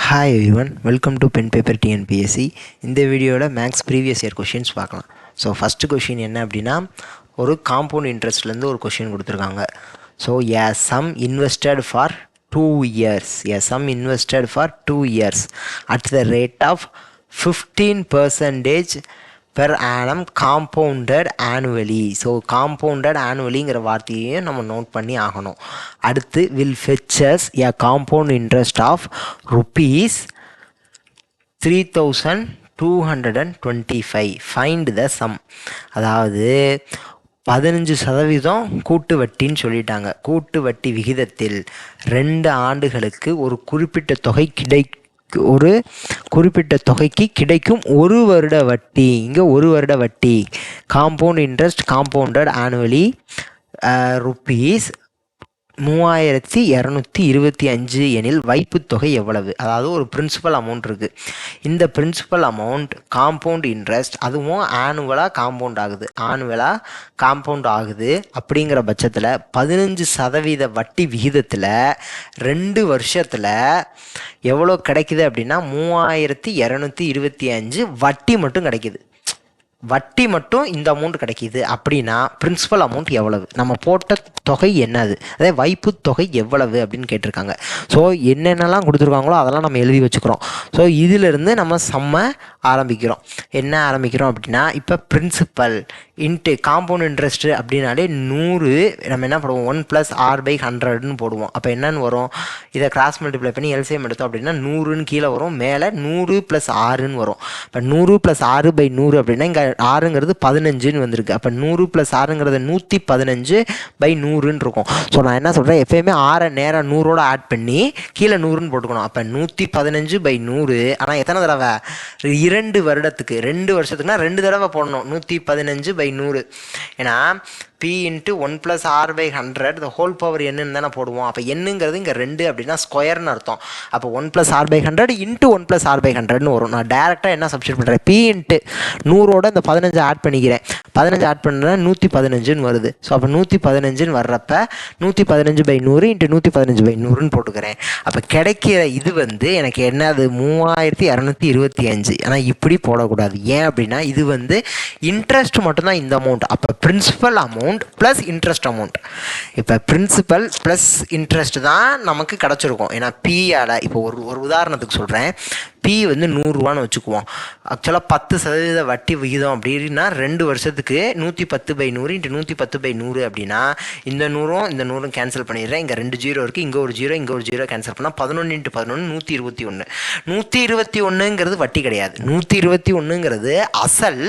Hi everyone, welcome to pen paper TNPSC. இந்த வீடியோவில் maths previous year questions பார்க்கலாம். So first question என்ன அப்படின்னா, ஒரு காம்பவுண்ட் இன்ட்ரெஸ்ட்லேருந்து ஒரு கொஷின் கொடுத்துருக்காங்க. So a sum invested for 2 years, at the rate of 15% per annum compounded annually. So compounded annuallyங்கிற வார்த்தையையும் நம்ம நோட் பண்ணி ஆகணும். அடுத்து will fetch us a compound interest of rupees 3225. find the sum. அதாவது 15% கூட்டு வட்டின்னு சொல்லிட்டாங்க. கூட்டு வட்டி விகிதத்தில் 2 ஆண்டுகளுக்கு ஒரு குறிப்பிட்ட தொகைக்கு கிடைக்கும் 1 வருட வட்டி. இங்கே 1 வருட வட்டி, compound interest compounded annually rupees 3225 எனில் வைப்பு தொகை எவ்வளவு? அதாவது ஒரு பிரின்சிபல் அமௌண்ட் இருக்குது. இந்த பிரின்சிபல் அமௌண்ட் காம்பவுண்ட் இன்ட்ரெஸ்ட், அதுவும் ஆனுவலாக காம்பவுண்ட் ஆகுது. அப்படிங்கிற பட்சத்தில் 15% வட்டி விகிதத்தில் 2 வருஷத்தில் எவ்வளோ கிடைக்குது அப்படின்னா 3225 வட்டி மட்டும் கிடைக்குது. வட்டி மட்டும் இந்த அமௌண்ட் கிடைக்கிது அப்படின்னா பிரின்சிபல் அமௌண்ட் எவ்வளவு? நம்ம போட்ட தொகை என்னது, அதே வைப்பு தொகை எவ்வளவு அப்படின்னு கேட்டிருக்காங்க. ஸோ என்னென்னலாம் கொடுத்துருக்காங்களோ அதெல்லாம் நம்ம எழுதி வச்சுக்கிறோம். ஸோ இதிலிருந்து நம்ம ஆரம்பிக்கிறோம். என்ன ஆரம்பிக்கிறோம் அப்படின்னா, இப்போ பிரின்சிபல் இன்ட்டு காம்பவுண்ட் இன்ட்ரெஸ்ட்டு அப்படின்னாலே 100, நம்ம என்ன போடுவோம், 1 + r/100ன்னு போடுவோம். அப்போ என்னன்னு வரும், இதை கிராஸ் மல்டிப்ளை பண்ணி எல்சிஎம் எடுத்தோம் அப்படின்னா 100ன்னு கீழே வரும், மேலே 100 + 6ன்னு வரும். இப்போ 100 + 6/100 அப்படின்னா இங்கே 6ங்கிறது 15ன்னு வந்திருக்கு. அப்போ 100 + 6ங்கிறது 115/100ன்னு இருக்கும். ஸோ நான் என்ன சொல்கிறேன், எப்பயுமே 6 நேராக 100ஓட ஆட் பண்ணி கீழே 100ன்னு போட்டுக்கணும். அப்போ 115/100. ஆனால் எத்தனை தடவை? 2 வருடத்துக்கு, 2 வருஷத்துக்குனா 2 தடவை போடணும் 115/100. ஏன்னா P × 1 + r/100 the whole power என்னன்னு தானே போடுவோம். அப்போ என்னங்கிறது இங்கே 2 அப்படின்னா ஸ்கொயர்னு அர்த்தம். அப்போ 1 + r/100 × 1 + r/100ன்னு வரும். நான் டேரெக்டாக என்ன சப்ஸ்டியூட் பண்ணுறேன், P × 100ஓட இந்த 15 ஆட் பண்ணிக்கிறேன். 15 ஆட் பண்ணுறேன்னா 115ன்னு வருது. ஸோ அப்போ 115ன்னு வர்றப்ப 115/100 × 115/100ன்னு போட்டுக்கிறேன். அப்போ கிடைக்கிற இது எனக்கு என்னது, 3225. ஆனால் இப்படி போடக்கூடாது. ஏன் அப்படின்னா இது இன்ட்ரெஸ்ட் மட்டும்தான் இந்த அமௌண்ட். அப்போ principal amount plus interest amount. இப்போ பிரின்சிபல் ப்ளஸ் இன்ட்ரெஸ்ட் தான் நமக்கு கிடச்சிருக்கும். ஏன்னா பியால் இப்போ ஒரு உதாரணத்துக்கு சொல்கிறேன். பி 100 ரூபான்னு வச்சுக்குவோம். ஆக்சுவலாக 10% வட்டி விகிதம் அப்படின்னா 2 வருஷத்துக்கு 110/100 × 110/100 அப்படின்னா இந்த 100ம் கேன்சல் பண்ணிடுறேன். இங்கே 2 0 இருக்குது, இங்கே ஒரு 0 கேன்சல் பண்ணால் 11 × 11 121. 121ங்கிறது வட்டி கிடையாது. 121ங்கிறது அசல்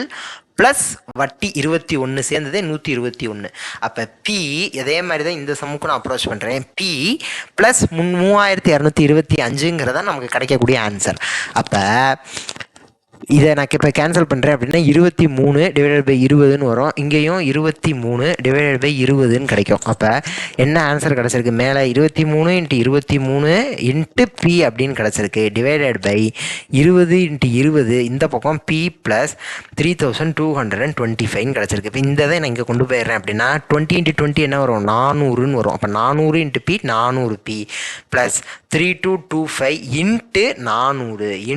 ப்ளஸ் வட்டி 21 சேர்ந்ததே 121. அப்போ பி இதே மாதிரி தான் இந்த சம்முக்கு நான் அப்ரோச் பண்ணுறேன். பி ப்ளஸ் 3225ங்கிறதான் நமக்கு கிடைக்கக்கூடிய ஆன்சர். அப்போ இதை நான் இப்போ கேன்சல் பண்ணுறேன் அப்படின்னா 23/20ன்னு வரும். இங்கேயும் 23/20ன்னு கிடைக்கும். அப்போ என்ன ஆன்சர் கிடச்சிருக்கு, மேலே 23 × 23 × P அப்படின்னு கிடச்சிருக்கு. /20 × 20 இந்த பக்கம் P + 3225 கிடச்சிருக்கு. இப்போ இந்த நான் இங்கே கொண்டு போயிடுறேன் அப்படின்னா 20 × 20 என்ன வரும், 400ன்னு வரும். அப்போ 400 × P 400P + 3225 × 400 ×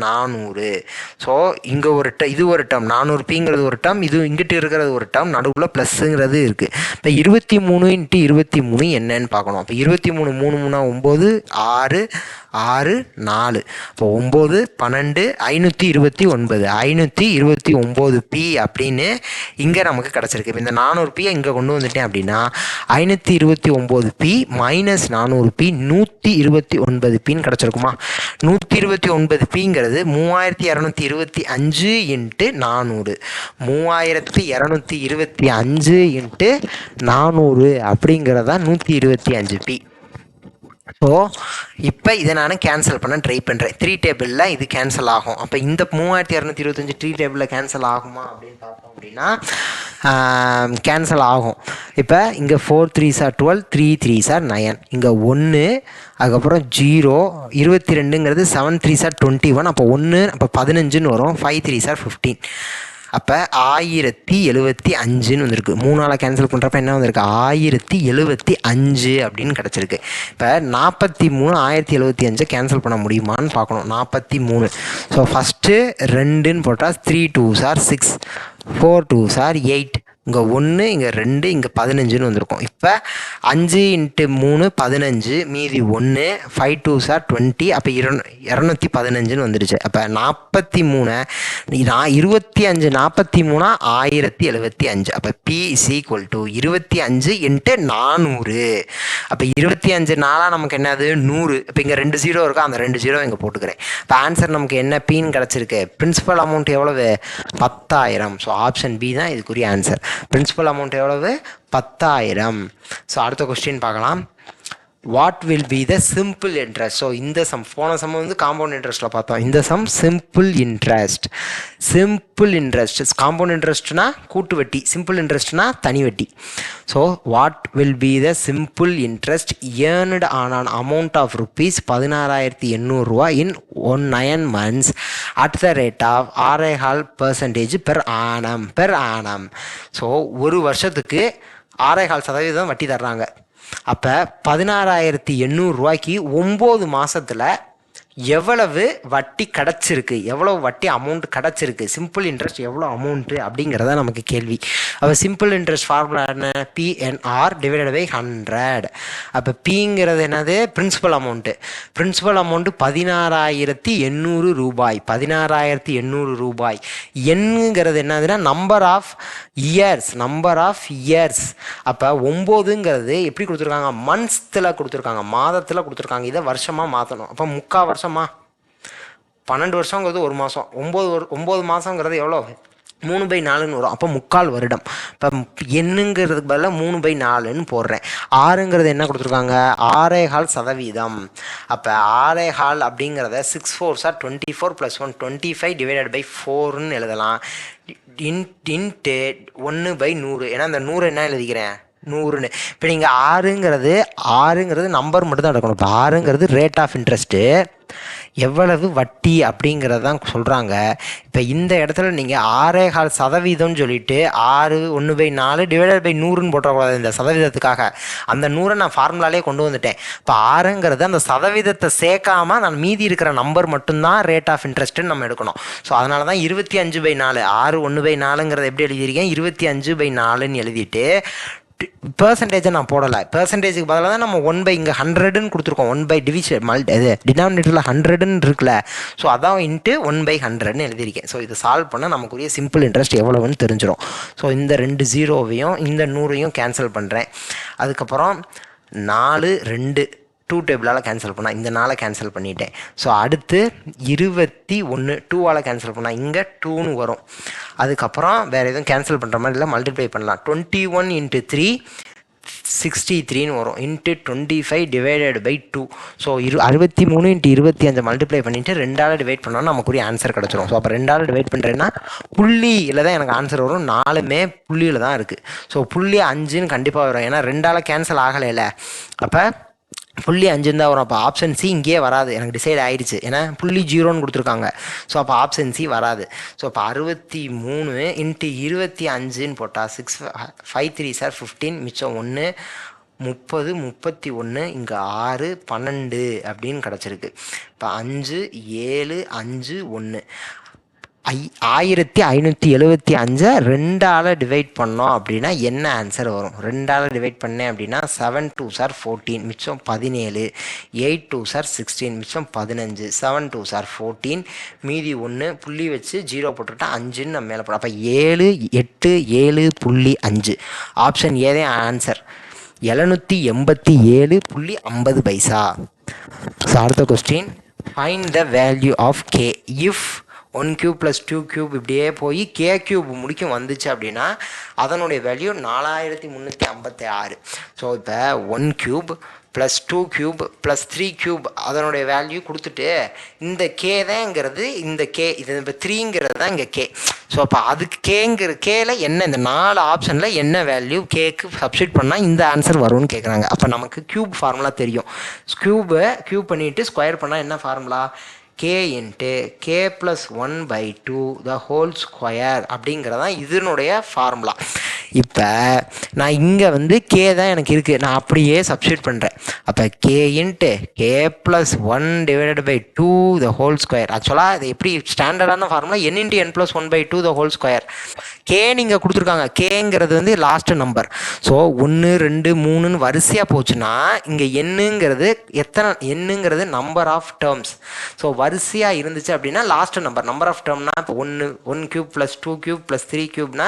400. ஸோ இங்கே இது ஒரு டேர்ம், 400Pங்கிறது ஒரு டேர்ம், இது இங்கிட்டு இருக்கிறது ஒரு டேர்ம், நடுவில் ப்ளஸ்ஸுங்கிறது இருக்குது. இப்போ 23 × 23 என்னன்னு பார்க்கணும். அப்போ 23 3 3 9 6 6 4. இப்போ 9 12 529 அப்படின்னு இங்கே நமக்கு கிடச்சிருக்கு. இப்போ இந்த 400P இங்கே கொண்டு வந்துட்டேன் அப்படின்னா 529P - 400P 129Pன்னு கிடச்சிருக்குமா. 129Pங்கிறது 3225 × 400. 3225 × 400 அப்படிங்கிறதா 125P. ஸோ இப்போ இதை நான் கேன்சல் பண்ண ட்ரை பண்ணுறேன். 3 டேபிளில் இது கேன்சல் ஆகும். அப்போ இந்த 3225 3 டேபிளில் கேன்சல் ஆகுமா அப்படின்னு பார்த்தோம் அப்படின்னா கேன்சல் ஆகும். இப்போ இங்கே 4 3s are 12, 3 3s are 9, இங்கே 1, அதுக்கப்புறம் 0, 22ங்கிறது 7 3s are 21. அப்போ 1, அப்போ 15ன்னு வரும். 5 3s are 15. அப்போ 1075 வந்திருக்கு. 3ஆல் கேன்சல் பண்ணுறப்ப என்ன வந்திருக்கு? 1075 அப்படின்னு கிடச்சிருக்கு. இப்போ 43 1075 கேன்சல் பண்ண முடியுமான்னு பார்க்கணும். 43. ஸோ ஃபஸ்ட்டு 2ன்னு போட்டால் 3 2s are 6, 4 2s are 8, இங்கே 1, இங்கே 2, இங்கே 15ன்னு வந்திருக்கும். இப்போ 5 × 3 15, மீதி 1, 5 2s are 20, அப்போ 215ன்னு வந்துடுச்சு. அப்போ 43 25 43 1075. அப்போ P = 25 × 400. அப்போ 25 4 நமக்கு என்னது? 100. இப்போ இங்கே 2 0 இருக்கா, அந்த 2 0 இங்கே போட்டுக்கிறேன். இப்போ ஆன்சர் நமக்கு என்ன Pன்னு கிடச்சிருக்கு? பிரின்சிபல் அமௌண்ட் எவ்வளவு? 10,000. ஸோ ஆப்ஷன் பி தான் இதுக்குரிய ஆன்சர். பிரின்சிபல் அமௌண்ட் எவ்வளவு? 10,000. ஸோ அடுத்த கொஸ்டின் பார்க்கலாம். What will be the simple interest? So இந்த சம் போன சம் வந்து காம்பவுண்ட் இன்ட்ரெஸ்ட்டில் பார்த்தோம். இந்த sum simple interest. Simple interest, compound இன்ட்ரெஸ்ட்னா கூட்டு வட்டி, சிம்பிள் இன்ட்ரெஸ்ட்னா தனி வட்டி. So what will be the simple interest earned on an amount of rupees 16,800 in 9 months at the rate of 6.5% per annum. So ஒரு வருஷத்துக்கு 6.5% வட்டி தர்றாங்க. அப்போ 16,800 9 மாதத்தில் எவ்வளவு வட்டி கிடச்சிருக்கு, எவ்வளவு வட்டி அமௌண்ட் கிடச்சிருக்கு, சிம்பிள் இன்ட்ரெஸ்ட் எவ்வளோ அமௌண்ட்டு அப்படிங்கிறத நமக்கு கேள்வி. அப்போ சிம்பிள் இன்ட்ரெஸ்ட் ஃபார்முலா என்ன? PNR / 100. அப்போ பிங்கிறது என்னது? Principal amount. பிரின்சிபல் அமௌண்ட்டு 16,800 ரூபாய். 16,800 ரூபாய். எண்ணுங்கிறது என்னதுன்னா நம்பர் ஆஃப் இயர்ஸ். அப்போ 9ங்கிறது எப்படி கொடுத்துருக்காங்க? மந்த்ஸில் கொடுத்துருக்காங்க, மாதத்தில் கொடுத்துருக்காங்க. இதை வருஷமாக மாற்றணும். அப்போ 3/4 வருஷமா? 12 வருஷங்கிறது 1 மாதம். 9 மாதங்கிறது எவ்வளோ? 3/4ன்னு வரும். அப்போ 3/4 வருடம். இப்போ எண்ணுங்கிறதுக்கு பதிலாக 3/4ன்னு போடுறேன். 6ங்கிறது என்ன கொடுத்துருக்காங்க? 6.5%. அப்போ 6.5 அப்படிங்கிறத 6 4s are 24 + 1 25 / 4ன்னு எழுதலாம். இன்ட்டு 1/100. ஏன்னா அந்த 100 என்ன எழுதிக்கிறேன்? 100ன்னு. இப்போ நீங்கள் 6ங்கிறது நம்பர் மட்டும் தான் எடுக்கணும். இப்போ 6ங்கிறது ரேட் ஆஃப் இன்ட்ரெஸ்ட்டு, எவ்வளவு வட்டி அப்படிங்கிறது தான் சொல்கிறாங்க. இப்போ இந்த இடத்துல நீங்கள் 6.5% சொல்லிட்டு 6 1/4 / 100ன்னு போட்டக்கூடாது இந்த சதவீதத்துக்காக. அந்த 100 நான் ஃபார்முலாலே கொண்டு வந்துட்டேன். இப்போ 6ங்கிறது அந்த சதவீதத்தை சேர்க்காமல் நான் மீதி இருக்கிற நம்பர் மட்டும்தான் ரேட் ஆஃப் இன்ட்ரெஸ்ட்டுன்னு நம்ம எடுக்கணும். ஸோ அதனால தான் 25/4. 6 1/4ங்கிறத எப்படி எழுதியிருக்கேன்? 25/4ன்னு எழுதிட்டு பெர்சன்டேஜை நான் போடலை. பெர்சன்டேஜுக்கு பதிலாக தான் நம்ம 1/, இங்கே 100ன்னு கொடுத்துருக்கோம். 1/, டிவிஷன் இது டினாமினேட்டரில் 100ன்னு இருக்குல்ல. ஸோ அதான் இன்ட்டு 1/100ன்னு எழுதியிருக்கேன். ஸோ இது சால்வ் பண்ணால் நமக்குரிய சிம்பிள் இன்ட்ரெஸ்ட் எவ்வளவுன்னு தெரிஞ்சிடும். ஸோ இந்த 2 0வையும் இந்த 100ஐயும் கேன்சல் பண்ணுறேன். அதுக்கப்புறம் 4 2 2 டேபிளால் கேன்சல் பண்ணால் இந்த 4 கேன்சல் பண்ணிட்டேன். ஸோ அடுத்து 21 2ஆல் கேன்சல் பண்ணால் இங்கே 2ன்னு வரும். அதுக்கப்புறம் வேறு எதுவும் கேன்சல் பண்ணுற மாதிரி இல்லை, மல்டிப்ளை பண்ணலாம். 21 × 3 63ன்னு வரும். இன்ட்டு 25 / 2. ஸோ 63 × 25 மல்டிப்ளை பண்ணிவிட்டு 2ஆல் டிவைட் பண்ணோன்னா நமக்குரிய ஆன்சர் கிடச்சிரும். ஸோ அப்போ 2ஆல் டிவைட் பண்ணுறேன்னா புள்ளியில் தான் எனக்கு ஆன்சர் வரும். 4மே புள்ளியில் தான் இருக்குது. ஸோ 0.5ன்னு கண்டிப்பாக வரும். ஏன்னா 2ஆல் கேன்சல் ஆகலைல. அப்போ 0.5 தான் வரும். அப்போ ஆப்ஷன் சி இங்கேயே வராது. எனக்கு டிசைட் ஆயிடுச்சு. ஏன்னா 0.0ன்னு கொடுத்துருக்காங்க. ஸோ அப்போ ஆப்ஷன் சி வராது. ஸோ அப்போ 63 × 25ன்னு போட்டால் 6 5 3s are 15, மிச்சம் 1 30 31, இங்கே 6 12 அப்படின்னு கிடச்சிருக்கு. இப்போ 5 7 5 1 1575 2ஆல் டிவைட் பண்ணோம் அப்படின்னா என்ன ஆன்சர் வரும்? 2ஆல் டிவைட் பண்ணேன் அப்படின்னா 7 2s are 14, மிச்சம் 17, 8 2s are 16, மிச்சம் 15, 7 2s are 14, மீதி 1 புள்ளி வச்சு 0 போட்டுட்டா 5ன்னு நம்ம மேலே போடும். அப்போ 7 8 7.5. ஆப்ஷன் ஏதே ஆன்சர் 787.50 ஸோ அடுத்த question, find the value of K if 1³ + 2³ இப்படியே போய் k³ முடிக்கும் வந்துச்சு அப்படின்னா அதனுடைய வேல்யூ 4356. ஸோ இப்போ 1³ + 2³ + 3³ அதனுடைய வேல்யூ கொடுத்துட்டு இந்த கே தான்ங்கிறது இந்த கே, இது இப்போ 3ங்கிறது தான் இங்கே கே. ஸோ அப்போ அதுக்கு கேல என்ன, இந்த 4 ஆப்ஷனில் என்ன வேல்யூ கேக்கு சப்ஸ்டிட் பண்ணால் இந்த ஆன்சர் வரும்னு கேட்குறாங்க. அப்போ நமக்கு க்யூப் ஃபார்முலா தெரியும். க்யூப் பண்ணிவிட்டு ஸ்கொயர் பண்ணால் என்ன formula? K into k plus 1/2 the whole square அப்படிங்கிறதான் இதனுடைய ஃபார்முலா. இப்போ நான் இங்கே வந்து கே தான் எனக்கு இருக்குது, நான் அப்படியே சப்ஸ்டியூட் பண்ணுறேன். அப்போ k into k plus 1/2 the whole square. ஆக்சுவலாக இது எப்படி ஸ்டாண்டர்டான formula n into n plus 1/2 the whole square. K நீங்கள் கொடுத்துருக்காங்க, கேங்கிறது வந்து லாஸ்ட் நம்பர். ஸோ 1 2 3ன்னு வரிசையாக போச்சுன்னா இங்கே என்னங்கிறது என்னங்கிறது நம்பர் ஆஃப் டேர்ம்ஸ். ஸோ வரிசையாக இருந்துச்சு அப்படின்னா லாஸ்ட் நம்பர் ஆஃப் டேர்ம்னா இப்போ 1 கியூப் ப்ளஸ் 2 கியூப் ப்ளஸ் 3 கியூப்னா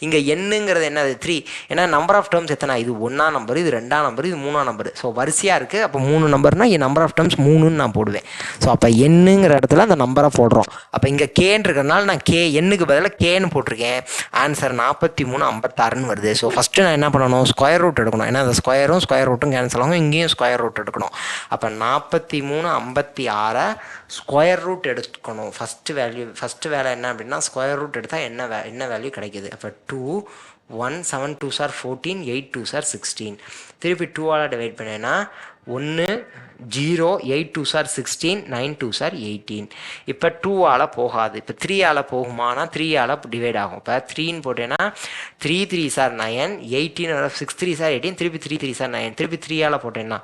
இங்கே என்னங்கிறது என்னது 3. ஏன்னா நம்பர் ஆஃப் டேர்ம்ஸ் எத்தனை, இது 1ஆம் நம்பர், இது 2ஆம் நம்பர், இது 3ஆம் நம்பர். ஸோ வரிசையாக இருக்குது. அப்போ 3 நம்பர்னா என் நம்பர் ஆஃப் டேர்ம்ஸ் 3ன்னு நான் போடுவேன். ஸோ அப்போ என்னங்கிற இடத்துல அந்த நம்பரை போடுறோம். அப்போ இங்கே கேன்னு இருக்கிறதுனால நான் கே என்னுக்கு பதிலாக கேன்னு போட்டிருக்கேன். ஆன்சர் 43 56ன்னு வருது. ஸோ ஃபஸ்ட்டு நான் என்ன பண்ணணும், ஸ்கொயர் ரூட் எடுக்கணும். ஏன்னா அந்த ஸ்கொயர் ரூட்டும் கேன்சல் ஆகும், இங்கேயும் ஸ்கொயர் ரூட் எடுக்கணும். அப்போ 43 56 ஸ்கொயர் ரூட் எடுக்கணும். ஃபஸ்ட்டு வேலை என்ன அப்படின்னா ஸ்கொயர் ரூட் எடுத்தால் என்ன வேல்யூ கிடைக்கிது. அப்போ 2 1 7 2s are 14 8 2s are 16. திருப்பி 2ஆல் டிவைட் பண்ணேன்னா 1 0 8 2s are 16 9 2s are 18. இப்போ 2ஆல் போகாது. இப்போ 3ஆல் போகுமானா 3ஆல் டிவைட் ஆகும். இப்போ 3ன்னு போட்டேன்னா 3 3s are 9 18 6 3s are 18 திருப்பி 3 3s are 9 திருப்பி 3ஆல் போட்டேன்னா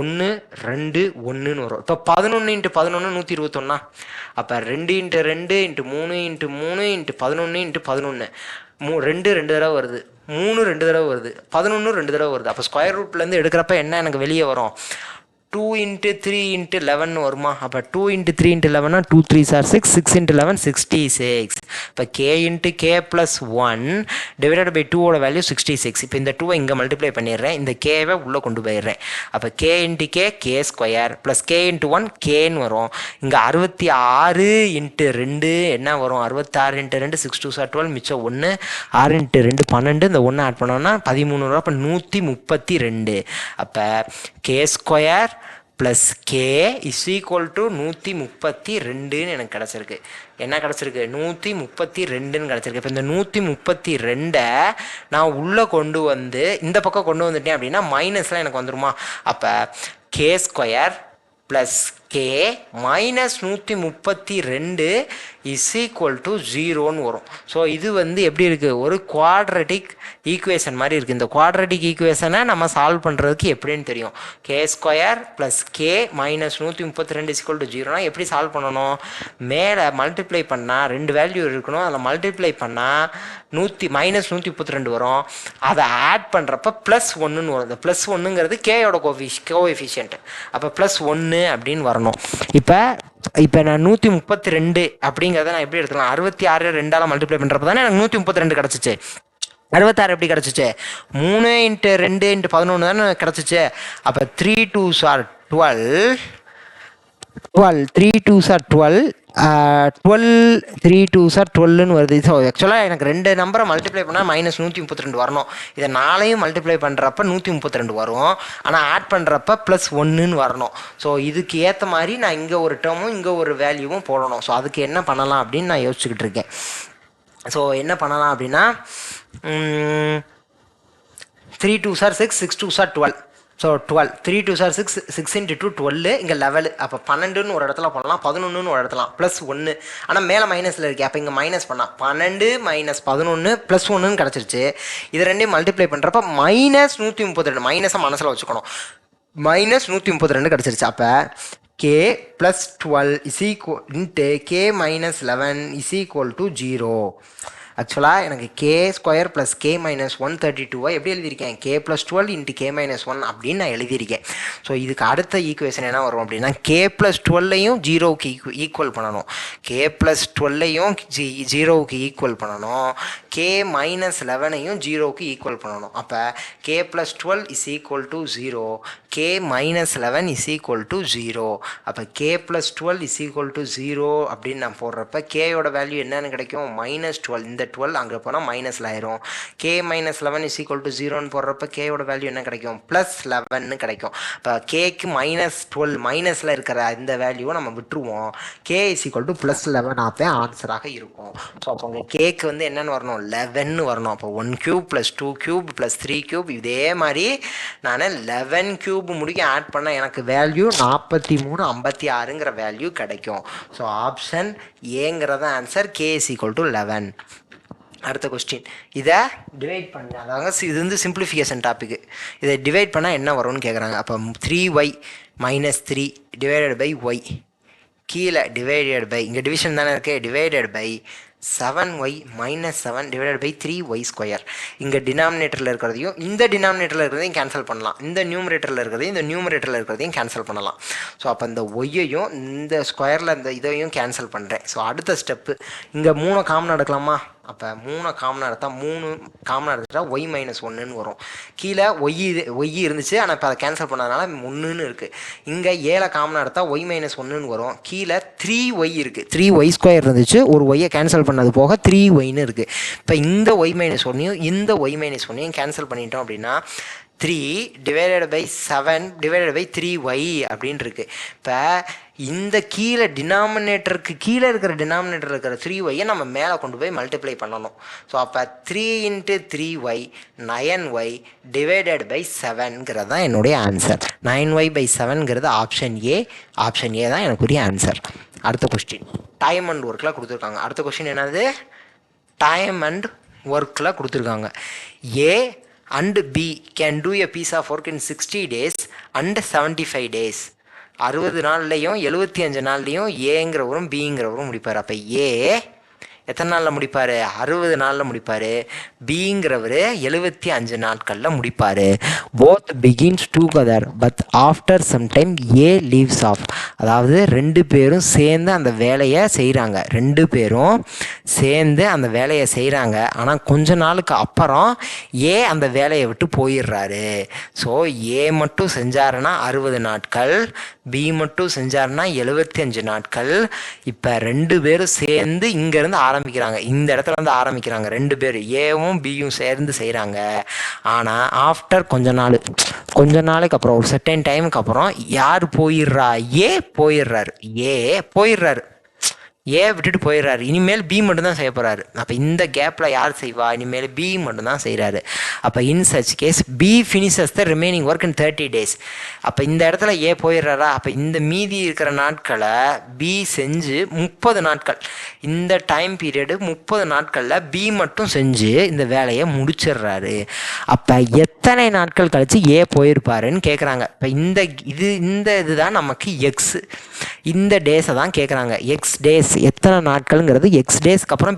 1 2 1ன்னு வரும். இப்போ 11 × 11 121. அப்போ 2 × 2 × 3 × 3 × 11 × 11 2 தடவை வருது, 3 2 தடவை வருது, 11 2 தடவை வருது. அப்போ ஸ்கொயர் ரூட்லேருந்து எடுக்கிறப்ப என்ன எனக்கு வெளியே வரும், 2 × 3 × 11 வருமா. அப்போ 2 × 3 × 11 2 3s are 6 6 × 11 66. இப்போ k into k plus 1 divided by 2ஓட வேல்யூ 66. இப்போ இந்த 2வை இங்கே மல்டிப்ளை பண்ணிடுறேன், இந்த கேவை உள்ளே கொண்டு போயிடுறேன். அப்போ k into K square plus K into 1 கேன்னு வரும். இங்கே 66 × 2 என்ன வரும், 66 × 2 6 2s are 12 மிச்சம் 1 6 × 2 12 இந்த 1 ஆட் பண்ணோன்னா 13 வரும். அப்போ 132. அப்போ k square plus k is equal to 132ன்னு எனக்கு கிடச்சிருக்கு. என்ன கிடச்சிருக்கு, 132ன்னு கிடச்சிருக்கு. இப்போ இந்த 132 நான் உள்ளே கொண்டு வந்து இந்த பக்கம் கொண்டு வந்துட்டேன் அப்படின்னா மைனஸ்லாம் எனக்கு வந்துடுமா. அப்போ k square plus k minus 132 is equal to 0ன்னு வரும். ஸோ இது வந்து எப்படி இருக்குது, ஒரு குவாட்ரட்டிக் ஈக்குவேஷன் மாதிரி இருக்குது. இந்த குவாட்ரட்டிக் ஈக்குவேஷனை நம்ம சால்வ் பண்ணுறதுக்கு எப்படின்னு தெரியும். K square plus k minus 132 is equal to 0னா எப்படி சால்வ் பண்ணணும், மேலே மல்டிப்ளை பண்ணால் 2 வேல்யூ இருக்கணும், அதில் மல்டிப்ளை பண்ணால் மைனஸ் 132 வரும். அதை ஆட் பண்ணுறப்ப ப்ளஸ் 1ன்னு வரும். இந்த ப்ளஸ் 1ங்கிறது கேயோட கோஎஃபிஷியன்ட். அப்போ ப்ளஸ் 1 அப்படின்னு வரணும். இப்போ நான் 132 அப்படிங்கிறத நான் எப்படி எடுத்துக்கலாம், 66 2ஆல் மல்டிப்ளை பண்ணுறப்ப தானே எனக்கு 132 கிடச்சிச்சு. 66 எப்படி கிடச்சிச்சு, 3 × 2 × 11 தானே கிடச்சிச்சு. அப்போ 3 2s are 12 3 2s are 12 3 2s are 12ன்னு வருது. ஸோ ஆக்சுவலாக எனக்கு 2 நம்பரை மல்டிப்ளை பண்ணால் மைனஸ் 132 வரணும். இதை 4ஐயும் மல்டிப்ளை பண்ணுறப்ப 132 வரும், ஆனால் ஆட் பண்ணுறப்ப ப்ளஸ் 1ன்னு வரணும். ஸோ இதுக்கு ஏற்ற மாதிரி நான் இங்கே ஒரு டேர்மும் இங்கே ஒரு வேல்யூவும் போடணும். ஸோ அதுக்கு என்ன பண்ணலாம் அப்படின்னு நான் யோசிச்சுக்கிட்டு இருக்கேன். ஸோ என்ன பண்ணலாம் அப்படின்னா 3 2s are 6 6 2s are 12. So 12 3 2s are 6 6 × 2 12 இங்கே 11. அப்போ 12ன்னு ஒரு இடத்துல பண்ணலாம், 11ன்னு ஒரு இடத்துல ப்ளஸ் 1. ஆனால் மேலே மைனஸில் இருக்குது. அப்போ இங்கே மைனஸ் பண்ணால் 12 மைனஸ் 11 ப்ளஸ் 1ன்னு கிடச்சிருச்சு. இது ரெண்டையும் மல்டிப்ளை பண்ணுறப்ப மைனஸ் 132 மைனஸை மனசில் வச்சுக்கணும், மைனஸ் 132 கிடச்சிருச்சு. அப்போ K plus 12 is equal into K minus 11 is equal to 0. ஆக்சுவலாக எனக்கு K square plus k minus 132 எப்படி எழுதியிருக்கேன், கே ப்ளஸ் 12 × கே மைனஸ் 1 அப்படின்னு நான் எழுதியிருக்கேன். ஸோ இதுக்கு அடுத்த ஈக்குவேஷன் என்ன வரும் அப்படின்னா கே ப்ளஸ் 12ஐயும் 0க்கு ஈக்குவல் பண்ணணும், கே ப்ளஸ் 12ஐயும் 0க்கு ஈக்குவல் பண்ணணும், கே மைனஸ் 11ஐயும் 0க்கு ஈக்குவல் பண்ணணும். அப்போ K plus 12 is equal to 0, K minus 11 is equal to 0. அப்போ K plus 12 is equal to 0 அப்படின்னு நான் போடுறப்ப கேயோட வேல்யூ என்னன்னு கிடைக்கும், மைனஸ் 12. இந்த 12 அங்கே போனால் மைனஸில் ஆயிரும். K minus 11 is equal to 0ன்னு போடுறப்ப கேயோட வேல்யூ என்ன கிடைக்கும், ப்ளஸ் 11ன்னு கிடைக்கும். இப்போ கேக்கு மைனஸ் 12 மைனஸில் இருக்கிற இந்த வேல்யூவை நம்ம விட்டுருவோம், K is equal to plus 11 அப்போ ஆன்சராக இருக்கும். ஸோ அப்போ உங்கள் கேக்கு வந்து என்னென்னு வரணும், 11ன்னு வரணும். அப்போ 1³ + 2³ + 3³ இதே மாதிரி நான் 11³ கியூப் முடிக்க ஆட் பண்ண எனக்கு வேல்யூ 4356ங்கிற வேல்யூ கிடைக்கும். ஸோ ஆப்ஷன் ஏங்கிறத answer k is equal to 11. அடுத்த கொஸ்டின், இதை டிவைட் பண்ண, அதாவது இது வந்து சிம்பிளிஃபிகேஷன் டாபிக். இதை டிவைட் பண்ணால் என்ன வரும்னு கேட்குறாங்க. அப்போ 3y - 3 டிவைடட் பை ஒய், கீழே டிவைடட் பை, இங்கே டிவிஷன் தானே இருக்கு, divided by 7y - 7 divided by 3y². இங்கே டினாமினேட்டரில் இருக்கிறதையும் இந்த டினாமினேட்டரில் இருக்கிறதையும் கேன்சல் பண்ணலாம், இந்த நியூமரேட்டரில் இருக்கிறதையும் இந்த நியூமரேட்டரில் இருக்கிறதையும் கேன்சல் பண்ணலாம். ஸோ அப்போ இந்த ஒய்யையும் இந்த ஸ்கொயரில் இந்த இதையும் கேன்சல் பண்ணுறேன். ஸோ அடுத்த ஸ்டெப்பு, இங்கே 3 காமன் எடுக்கலாமா? அப்போ 3 காமனாக எடுத்தால் 3 காமனாக எடுத்துட்டால் y - 1ன்னு வரும். கீழே ஒய் இருந்துச்சு, ஆனால் இப்போ அதை கேன்சல் பண்ணதுனால 1ன்னு இருக்குது. இங்கே 7 காமனாக எடுத்தால் y - 1ன்னு வரும். கீழே 3y இருக்குது, 3y² இருந்துச்சு, ஒரு ஒய்யை கேன்சல் பண்ணது போக 3yன்னு இருக்குது. இப்போ இந்த y - 1ஐயும் இந்த y - 1ஐயும் கேன்சல் பண்ணிட்டோம் அப்படின்னா 3 divided by 7 divided by 3y அப்படின்னு இருக்கு. இப்போ இந்த கீழே டினாமினேட்டருக்கு கீழே இருக்கிற டினாமினேட்டர் இருக்கிற 3yயை நம்ம மேலே கொண்டு போய் மல்டிப்ளை பண்ணணும். ஸோ அப்போ 3 × 3y 9y டிவைடட் பை 7ங்கிறது தான் என்னுடைய ஆன்சர். 9y/7ங்கிறது ஆப்ஷன் ஏ. ஆப்ஷன் ஏ தான் எனக்குரிய ஆன்சர். அடுத்த கொஸ்டின், டைம் அண்ட் ஒர்க்கில் கொடுத்துருக்காங்க. அடுத்த கொஸ்டின் என்னது, டைம் அண்ட் ஒர்க்கில் கொடுத்துருக்காங்க. ஏ and B can do a piece of work in 60 days and 75 days. 60 நாள்லையும் 75 நாள்லையும் ஏங்கிறவரும் பிங்கிறவரும் முடிப்பார். அப்போ ஏ எத்தனை நாளில் முடிப்பார்? 60 நாளில் முடிப்பார். பிங்கிறவர் 75 நாட்களில் முடிப்பார். Both begins together but after some time A leaves off. அதாவது 2 பேரும் சேர்ந்து அந்த வேலையை செய்கிறாங்க, 2 பேரும் சேர்ந்து அந்த வேலையை செய்கிறாங்க. ஆனால் கொஞ்ச நாளுக்கு அப்புறம் ஏ அந்த வேலையை விட்டு போயிடுறாரு. ஸோ ஏ மட்டும் செஞ்சாருன்னா 60 நாட்கள், பி மட்டும் செஞ்சாருன்னா 75 நாட்கள். இப்போ 2 பேரும் சேர்ந்து இங்கேருந்து ஆரம்பிக்கிறாங்க, இந்த இடத்துல இருந்து ஆரம்பிக்கிறாங்க. 2 பேர் ஏவும் பியும் சேர்ந்து செய்கிறாங்க. ஆனால் ஆஃப்டர் கொஞ்ச நாளைக்கு அப்புறம், ஒரு சர்டைன் டைமுக்கு அப்புறம் யார் போயிடுறா? ஏ போயிடுறாரு. ஏ விட்டுட்டு போயிடுறாரு. இனிமேல் பி மட்டும்தான் செய்ய போகிறாரு. அப்போ இந்த கேப்பில் யார் செய்வா? இனிமேல் பி மட்டும்தான் செய்கிறாரு. அப்போ in such case B finishes the remaining work in 30 days. அப்போ இந்த இடத்துல ஏ போயிடுறாரா? அப்போ இந்த மீதி இருக்கிற நாட்களை பி செஞ்சு 30 நாட்கள், இந்த டைம் பீரியடு 30 நாட்களில் பி மட்டும் செஞ்சு இந்த வேலையை முடிச்சிடுறாரு. அப்போ எத்தனை நாட்கள் கழித்து ஏ போயிருப்பாருன்னு கேட்குறாங்க. இப்போ இந்த இதுதான் நமக்கு எக்ஸ், இந்த டேஸை தான் கேட்குறாங்க. எக்ஸ் டேஸ் எத்தனை நாட்கள்ங்கிறது எக்ஸ் டேஸ்க்கு அப்புறம்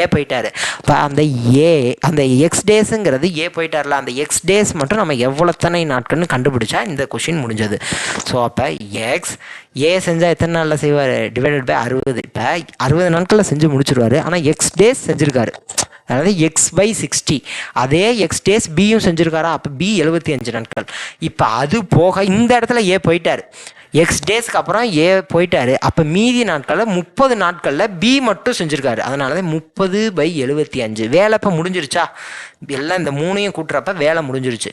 ஏ போயிட்டாரு. இப்போ அந்த எக்ஸ் டேஸுங்கிறது ஏ போயிட்டார்ல, அந்த எக்ஸ் டேஸ் மட்டும் நம்ம எவ்வளோத்தனை நாட்கள்னு கண்டுபிடிச்சா இந்த கொஷின் முடிஞ்சது. ஸோ அப்போ எக்ஸ் ஏ செஞ்சால் எத்தனை நாளில் செய்வார்? Divided by 60. இப்போ 60 நாட்களில் செஞ்சு முடிச்சிருவார். ஆனால் எக்ஸ் டேஸ் செஞ்சுருக்காரு, அதாவது x/60. அதே எக்ஸ் டேஸ் பியும் செஞ்சுருக்காரா? அப்போ பி 75 நாட்கள். இப்போ அது போக இந்த இடத்துல ஏ போயிட்டார், எக்ஸ் டேஸ்க்கு அப்புறம் ஏ போயிட்டாரு. அப்போ மீதி நாட்களில் 30 நாட்களில் பி மட்டும் செஞ்சுருக்காரு. அதனால தான் 30/75. வேலை இப்போ முடிஞ்சிருச்சா? எல்லாம் இந்த 3ஐயும் கூட்டுறப்ப வேலை முடிஞ்சிருச்சு.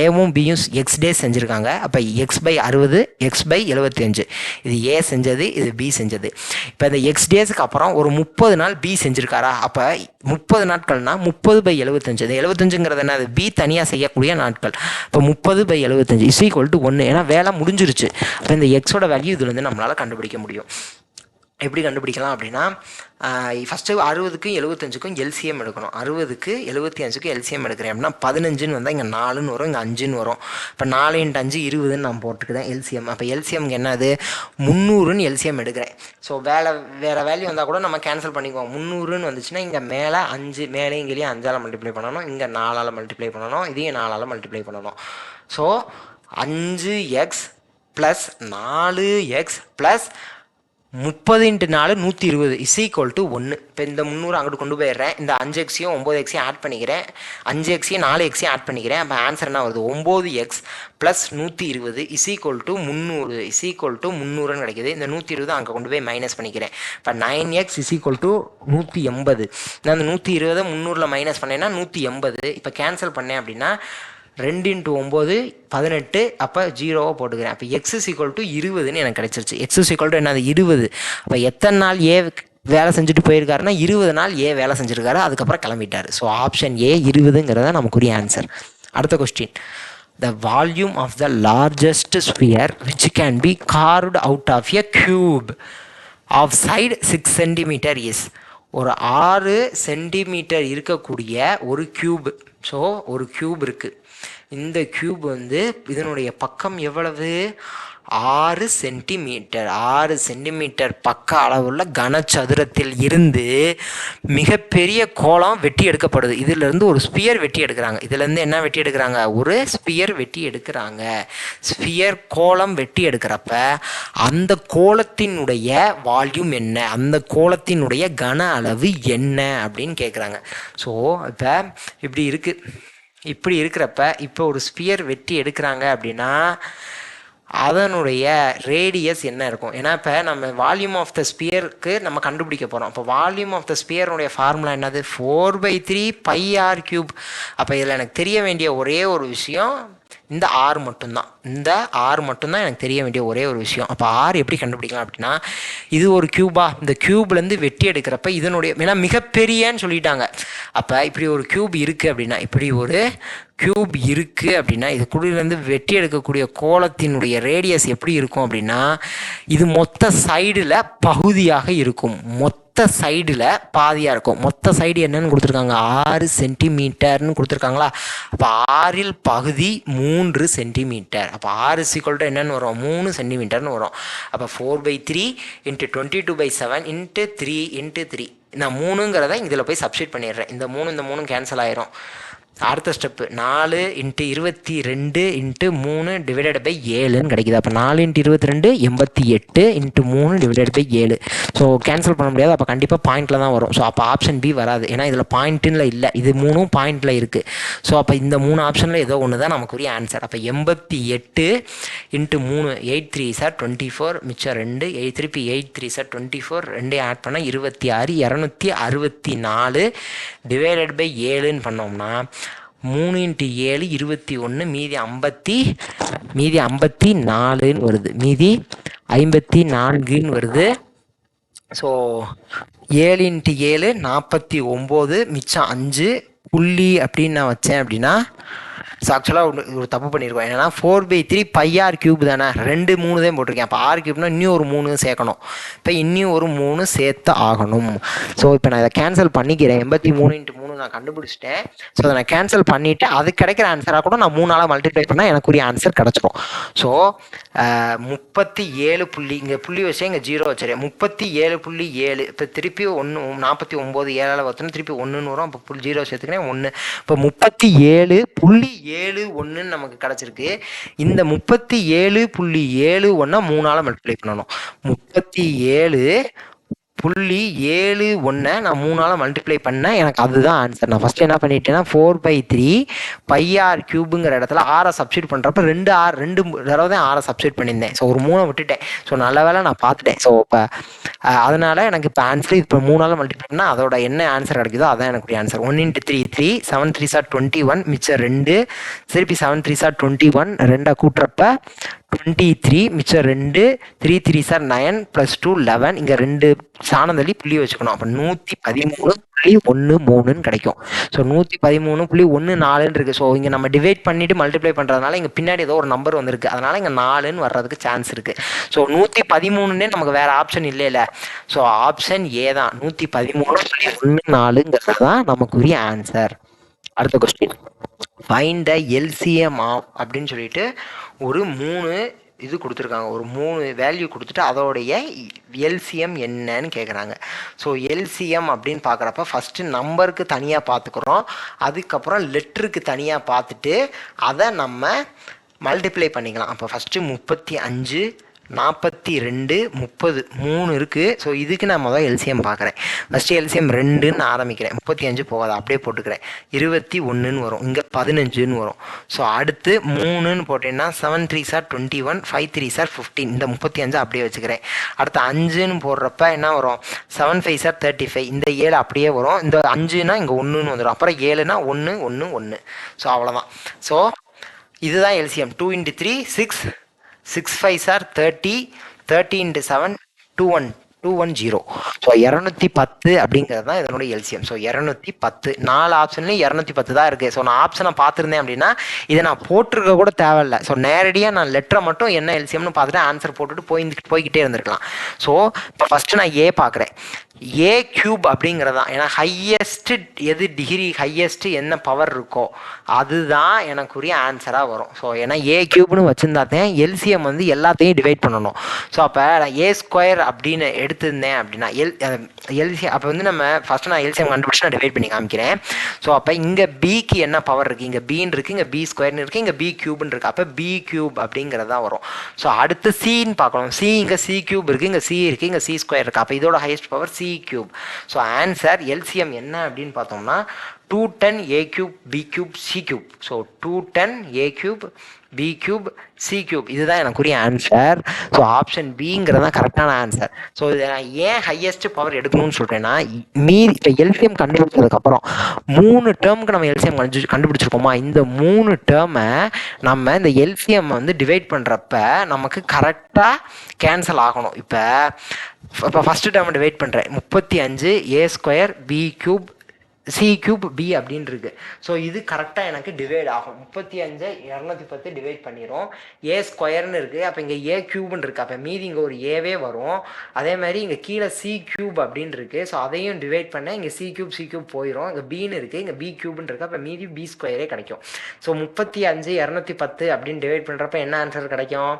ஏவும் பியும் எக்ஸ் டேஸ் செஞ்சுருக்காங்க. அப்போ x/60 x/75. இது ஏ செஞ்சது, இது பி செஞ்சது. இப்போ இந்த எக்ஸ் டேஸுக்கு அப்புறம் ஒரு 30 நாள் பி செஞ்சுருக்காரா? அப்போ 30 நாட்கள்னா 30/75. இந்த 75ங்கிறது என்ன? அது பி தனியாக செய்யக்கூடிய நாட்கள். இப்போ 30/75 = 1. ஏன்னா வேலை முடிஞ்சிருச்சு. அப்போ இந்த எக்ஸோட வேல்யூ இதுல இருந்து நம்மளால் கண்டுபிடிக்க முடியும். எப்படி கண்டுபிடிக்கலாம் அப்படின்னா, ஃபஸ்ட்டு 60க்கும் 75க்கும் எல்சிஎம் எடுக்கணும். 60க்கு 75க்கும் எல்சிஎம் எடுக்கிறேன் அப்படின்னா 15ன்னு வந்தால் இங்கே 4ன்னு வரும், இங்கே 5ன்னு வரும். இப்போ 4 × 5 20ன்னு நான் போட்டுக்கிறேன் எல்சிஎம். அப்போ எல்சிஎம்க்கு என்னது? 300ன்னு எல்சிஎம் எடுக்கிறேன். ஸோ வேறு வேல்யூ வந்தால் கூட நம்ம கேன்சல் பண்ணிக்குவோம். 300ன்னு வந்துச்சுன்னா இங்கே மேலே 5, மேலே இங்கேயும் 5ஆல் மல்டிப்ளை பண்ணணும், இங்கே 4ஆல் மல்டிப்ளை பண்ணணும், இதையும் 4ஆல் மல்டிப்ளை பண்ணணும். So 5x + 4x + 30 × 4 120 = 1. இப்போ இந்த 300 அங்கிட்டு கொண்டு போயிடுறேன். இந்த 5xையும் 9xையும் ஆட் பண்ணிக்கிறேன், 5xையும் 4xையும் ஆட் பண்ணிக்கிறேன். அப்போ ஆன்சர் என்ன வருது? 9x + 120 = 300 300ன்னு கிடைக்கிது. இந்த 120 அங்கே கொண்டு போய் மைனஸ் பண்ணிக்கிறேன். இப்போ 9x = 180. நான் அந்த 120 300ல் மைனஸ் பண்ணேன்னா 180. இப்போ கேன்சல் பண்ணேன் அப்படின்னா 2 × 9 18. அப்போ 0 போட்டுக்கிறேன். அப்போ x = 20ன்னு எனக்கு கிடைச்சிருச்சு. x = என்னது? 20. அப்போ எத்தனை நாள் ஏ வேலை செஞ்சுட்டு போயிருக்காருன்னா 20 நாள் ஏ வேலை செஞ்சுருக்காரு, அதுக்கப்புறம் கிளம்பிட்டார். ஸோ ஆப்ஷன் ஏ 20ங்கிறத நமக்குரிய ஆன்சர். அடுத்த question, the volume of the largest sphere which can be carved out of a cube of side 6 centimetre is. ஒரு 6 சென்டிமீட்டர் இருக்கக்கூடிய ஒரு கியூப். ஸோ ஒரு கியூப் இருக்குது. இந்த கியூப் வந்து இதனுடைய பக்கம் எவ்வளவு? 6 சென்டிமீட்டர். 6 சென்டிமீட்டர் பக்க அளவுள்ள கனச்சதுரத்தில் இருந்து மிகப்பெரிய கோலம் வெட்டி எடுக்கப்படுது. இதிலிருந்து ஒரு ஸ்பியர் வெட்டி எடுக்கிறாங்க. இதுலேருந்து என்ன வெட்டி எடுக்கிறாங்க? ஒரு ஸ்பியர் வெட்டி எடுக்கிறாங்க. ஸ்பியர் கோலம் வெட்டி எடுக்கிறப்ப அந்த கோலத்தினுடைய வால்யூம் என்ன, அந்த கோலத்தினுடைய கன அளவு என்ன அப்படின்னு கேட்குறாங்க. ஸோ இப்போ இப்படி இருக்கிறப்ப இப்போ ஒரு ஸ்பியர் வெட்டி எடுக்கிறாங்க அப்படின்னா அதனுடைய ரேடியஸ் என்ன இருக்கும்? ஏன்னா இப்போ நம்ம வால்யூம் ஆஃப் த ஸ்பியருக்கு நம்ம கண்டுபிடிக்க போகிறோம். அப்போ வால்யூம் ஆஃப் த ஸ்பியருடைய ஃபார்முலா என்னது? 4/3 πr³. அப்போ இதில் எனக்கு தெரிய வேண்டிய ஒரே ஒரு விஷயம் இந்த ஆர் மட்டும்தான். இந்த ஆர் மட்டும்தான் எனக்கு தெரிய வேண்டிய ஒரே ஒரு விஷயம். அப்போ ஆர் எப்படி கண்டுபிடிக்கலாம் அப்படின்னா, இது ஒரு கியூபா, இந்த கியூப்லேருந்து வெட்டி எடுக்கிறப்ப இதனுடைய, ஏன்னா மிகப்பெரியன்னு சொல்லிட்டாங்க. அப்போ இப்படி ஒரு கியூப் இருக்குது அப்படின்னா, இது குடியிலேருந்து வெட்டி எடுக்கக்கூடிய கோலத்தினுடைய ரேடியஸ் எப்படி இருக்கும் அப்படின்னா, இது மொத்த சைடில் பகுதியாக இருக்கும். மொத்த சைடில் பாதியாக இருக்கும். மொத்த சைடு என்னன்னு கொடுத்துருக்காங்க? 6 சென்டிமீட்டர்னு கொடுத்துருக்காங்களா? அப்போ 6இல் பகுதி 3 சென்டிமீட்டர். அப்போ 6 = என்னன்னு வரும்? 3 சென்டிமீட்டர்னு வரும். அப்போ 4/3 × 22/7 × 3 × 3. நான் 3ங்கிறத இதில் போய் சப்ஸ்டிட் பண்ணிடுறேன். இந்த 3 கேன்சல் ஆயிரும். அடுத்த ஸ்டெப்பு 4 × 22 × 3 ÷ 7ன்னு கிடைக்குது. அப்போ 4 × 22 88 × 3 ÷ 7. ஸோ கேன்சல் பண்ண முடியாது. அப்போ கண்டிப்பாக பாயிண்டில் தான் வரும். ஸோ அப்போ ஆப்ஷன் பி வராது. ஏன்னா இதில் பாயிண்ட்டில் இல்லை, இது 3 பாயிண்டில் இருக்குது. ஸோ அப்போ இந்த 3 ஆப்ஷனில் ஏதோ ஒன்று தான் நமக்குரிய ஆன்சர். அப்போ 88 × 3 8 3 சார் 24, மிச்சம் 2 திருப்பி 8 3 சார் 24, 2 ஆட் பண்ணால் 26, 264 ÷ 7ன்னு பண்ணோம்னா 3 × 7 21, மீதி 54ன்னு வருது. மீதி 54ன்னு வருது. ஸோ 7 × 7 49, மிச்சம் 5 புள்ளி அப்படின்னு நான் வச்சேன் அப்படின்னா, ஸோ ஆக்சுவலாக ஒரு தப்பு பண்ணியிருக்கோம். என்னன்னா 4/3 πr³ தானே, 2 3 தான் போட்டிருக்கேன். அப்போ r³ இன்னும் ஒரு 3 சேர்க்கணும். இப்போ இன்னும் ஒரு 3 சேர்த்து ஆகணும். ஸோ இப்போ நான் இதை கேன்சல் பண்ணிக்கிறேன். 83 × 3 நான் கண்டுபிடிச்சிட்டேன். ஸோ அதை நான் கேன்சல் பண்ணிவிட்டு அது கிடைக்கிற ஆன்சராக கூட நான் 3ஆல் மல்டிப்ளை பண்ணால் எனக்குரிய ஆன்சர் கிடச்சிரும். ஸோ 37 புள்ளி, இங்கே புள்ளி வச்சு இங்கே 0 வச்சுருக்கேன். 37.7. இப்போ திருப்பி 1 49 7ஆல் வச்சோன்னா திருப்பி 1ன்னு வரும். அப்போ 0 சேர்த்துக்கிறேன் 1. இப்போ 37.71 நமக்கு கிடச்சிருக்கு. இந்த 37.71 3ஆல் மல்டிப்ளை பண்ணணும். 37.71 நான் 3ஆல் மல்டிப்ளை பண்ணேன். எனக்கு அதுதான் ஆன்சர். நான் ஃபஸ்ட்டு என்ன பண்ணிட்டேன்னா 4/3 πr³ இடத்துல ஆரை சப்ஸ்டியூட் பண்ணுறப்ப 2 தடவை தான் ஆரை சப்ஸ்டியூட் பண்ணியிருந்தேன். ஸோ ஒரு 3 விட்டுட்டேன். ஸோ நல்ல வேலை நான் பார்த்துட்டேன். ஸோ இப்போ அதனால் எனக்கு இப்போ ஆன்சர் இப்போ 3ஆல் மல்டிப்ளை பண்ணால் அதோட என்ன ஆன்சர் கிடைக்குதோ அதான் எனக்கு ஆன்சர். 1 × 3 3, 7 3 சார் 21, மிச்சம் 2, திருப்பி 7 3 சார் 21, 2 கூட்டுறப்ப 23, மிச்சம் 2, 3 3 சார் 9 + 2 11. இங்கே 2 சாணந்தள்ளி புள்ளி வச்சுக்கணும். அப்போ 113.13ன்னு கிடைக்கும். ஸோ 113.14 இருக்குது. ஸோ இங்கே நம்ம டிவைட் பண்ணிவிட்டு மல்டிப்ளை பண்ணுறதுனால இங்கே பின்னாடி ஏதோ ஒரு நம்பர் வந்திருக்கு. அதனால் இங்கே 4ன்னு வர்றதுக்கு சான்ஸ் இருக்குது. ஸோ 113ன்னே நமக்கு வேறு ஆப்ஷன் இல்லை. ஸோ ஆப்ஷன் ஏ தான். 113.14ங்கிறது தான் நமக்குரிய ஆன்சர். அடுத்த question, find the LCM of அப்படின்னு சொல்லிட்டு ஒரு 3 இது கொடுத்துருக்காங்க. ஒரு 3 வேல்யூ கொடுத்துட்டு அதோடைய எல்சிஎம் என்னன்னு கேட்குறாங்க. ஸோ எல்சிஎம் அப்படின்னு பார்க்குறப்ப ஃபஸ்ட்டு நம்பருக்கு தனியாக பார்த்துக்குறோம். அதுக்கப்புறம் லெட்டருக்கு தனியாக பார்த்துட்டு அதை நம்ம மல்டிப்ளை பண்ணிக்கலாம். அப்போ ஃபஸ்ட்டு 35, 42, 30 3 இருக்குது. ஸோ இதுக்கு நான் முதல் எல்சிஎம் பார்க்குறேன். ஃபஸ்ட்டு எல்சிஎம் 2ன்னு ஆரம்பிக்கிறேன். 35 போகாது, அப்படியே போட்டுக்கிறேன். 21ன்னு வரும். இங்கே 15ன்னு வரும். ஸோ அடுத்து 3ன்னு போட்டேன்னா 7 3 சார் 21, 5 3 சார் 15. இந்த 35 அப்படியே வச்சுக்கிறேன். அடுத்து 5ன்னு போடுறப்ப என்ன வரும்? 7 5 சார் 35. இந்த 7 அப்படியே வரும். இந்த 5னா இங்கே 1ன்னு வந்துடும். அப்புறம் 7னா 1 1 1. ஸோ அவ்வளோதான். ஸோ இதுதான் எல்சிஎம். 2 × 3 6, 6 5 சார் 30, 30 × 7 21, 210. ஸோ 210 அப்படிங்கிறது தான் இதனுடைய எல்சிஎம். ஸோ 210 4 ஆப்ஷன்லையும் 210 தான் இருக்குது. ஸோ நான் ஆப்ஷனை பார்த்துருந்தேன் அப்படின்னா இதை நான் போட்டிருக்க கூட தேவையில்லை. ஸோ நேரடியாக நான் லெட்டரை மட்டும் என்ன எல்சிஎம்னு பார்த்துட்டு ஆன்சர் போட்டுட்டு போய்கிட்டே இருந்திருக்கலாம். ஸோ இப்போ ஃபஸ்ட்டு நான் ஏ பார்க்குறேன். ஏ கியூப் அப்படிங்கிறது தான், ஏன்னா ஹையஸ்ட் எது டிகிரி ஹையஸ்ட் என்ன பவர் இருக்கோ அதுதான் எனக்குரிய ஆன்சராக வரும். ஸோ ஏன்னா ஏ கியூப்னு வச்சுருந்தாத்தேன் எல்சிஎம் வந்து எல்லாத்தையும் டிவைட் பண்ணணும். ஸோ அப்போ நான் ஏ ஸ்கொயர் அப்படின்னு எடுத்திருந்தேன் அப்படின்னா எல்சிஎம் அப்போ வந்து நம்ம ஃபஸ்ட்டு நான் எல்சிஎம் கண்டுபிடிச்சு நான் டிவைட் பண்ணி காமிக்கிறேன். ஸோ அப்போ இங்கே பிக்கு என்ன பவர் இருக்குது, இங்கே பின்னு இருக்குது, இங்கே பி ஸ்கொயர்னு இருக்குது, இங்கே பி கியூப்னு இருக்குது. அப்போ பி கியூப் அப்படிங்கிறது தான் வரும். ஸோ அடுத்து சின்னு பார்க்கணும். சி இங்கே சி கியூப் இருக்குது, இங்கே சி இருக்குது, இங்கே சி ஸ்கொயர் இருக்குது. அப்போ இதோட highest power C cube. So answer LCM என்ன அப்படின்னு பார்த்தோம்னா 210 a cube b cube c cube. So 210 a cube b cube c cube இதுதான் எனக்குரிய ஆன்சர். ஸோ ஆப்ஷன் பிங்கிறது தான் கரெக்டான ஆன்சர். ஸோ இதை நான் ஏன் ஹையஸ்ட் பவர் எடுக்கணும்னு சொல்கிறேன்னா, மீதி இப்போ எல்சிஎம் கண்டுபிடிச்சதுக்கப்புறம் 3 டேர்முக்கு நம்ம எல்சிஎம் கண்டுபிடிச்சிருக்கோமா, இந்த 3 டேர்மை நம்ம இந்த எல்சிஎம் வந்து டிவைட் பண்ணுறப்ப நமக்கு கரெக்டாக கேன்சல் ஆகணும். இப்போ ஃபஸ்ட்டு டேர்மை டிவைட் பண்ணுறேன். 35 a square b cube C cube B அப்படின்னு இருக்கு. ஸோ இது கரெக்டாக எனக்கு டிவைட் ஆகும். 35 210 டிவைட் பண்ணிடும். ஏ ஸ்கொயர்னு இருக்குது, அப்போ இங்கே ஏ கியூப்னு இருக்குது, அப்போ மீதி இங்கே ஒரு ஏவே வரும். அதே மாதிரி இங்கே கீழே சி கியூப் அப்படின்னு இருக்குது. ஸோ அதையும் டிவைட் பண்ண இங்கே சி கியூப் போயிடும். இங்கே பின்னு இருக்குது, இங்கே பி கியூப்னு இருக்குது, அப்போ மீதி பி ஸ்கொயரே கிடைக்கும். ஸோ 35 210 அப்படின்னு டிவைட் பண்ணுறப்ப என்ன ஆன்சர் கிடைக்கும்?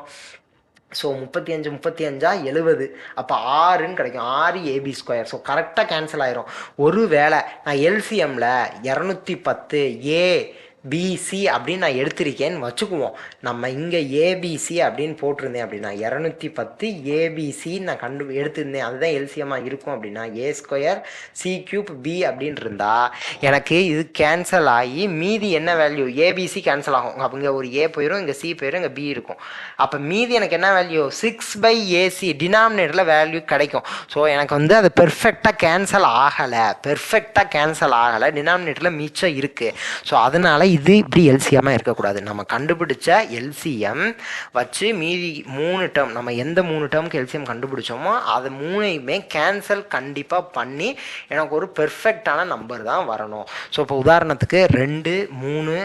ஸோ 35 70, அப்போ 6ன்னு கிடைக்கும். 6 ஏபி ஸ்கொயர். ஸோ கரெக்டாக கேன்சல் ஆயிரும். ஒரு வேளை நான் எல்சிஎம்மில் 210 ஏ பிசி அப்படின்னு நான் எடுத்திருக்கேன்னு வச்சுக்குவோம். நம்ம இங்கே ஏபிசி அப்படின்னு போட்டிருந்தேன் அப்படின்னா 210 ஏபிசி நான் எடுத்திருந்தேன், அதுதான் எல்சிஎம்மாக இருக்கும். அப்படின்னா ஏ ஸ்கொயர் சி கியூப் பி அப்படின்னு இருந்தால் எனக்கு இது கேன்சல் ஆகி மீதி என்ன வேல்யூ, ஏபிசி கேன்சல் ஆகும். அப்போ இங்கே ஒரு ஏ போயிடும், இங்கே சி போயிடும், இங்கே பி இருக்கும். அப்போ மீதி எனக்கு என்ன வேல்யூ, 6/AC டினாமினேட்டரில் வேல்யூ கிடைக்கும். ஸோ எனக்கு வந்து அது பெர்ஃபெக்டாக கேன்சல் ஆகலை, டினாமினேட்டரில் மிச்சம் இருக்குது. ஸோ அதனால் இது இப்படி எல்சிஎம்மாக இருக்கக்கூடாது. நம்ம கண்டுபிடிச்ச எல்சிஎம் வச்சு மீதி 3 டேர்ம், நம்ம எந்த 3 டேர்முக்கு எல்சிஎம் கண்டுபிடிச்சோமோ அது 3யுமே கேன்சல் கண்டிப்பாக பண்ணி எனக்கு ஒரு பெர்ஃபெக்டான நம்பர் தான் வரணும். ஸோ இப்போ உதாரணத்துக்கு 2 3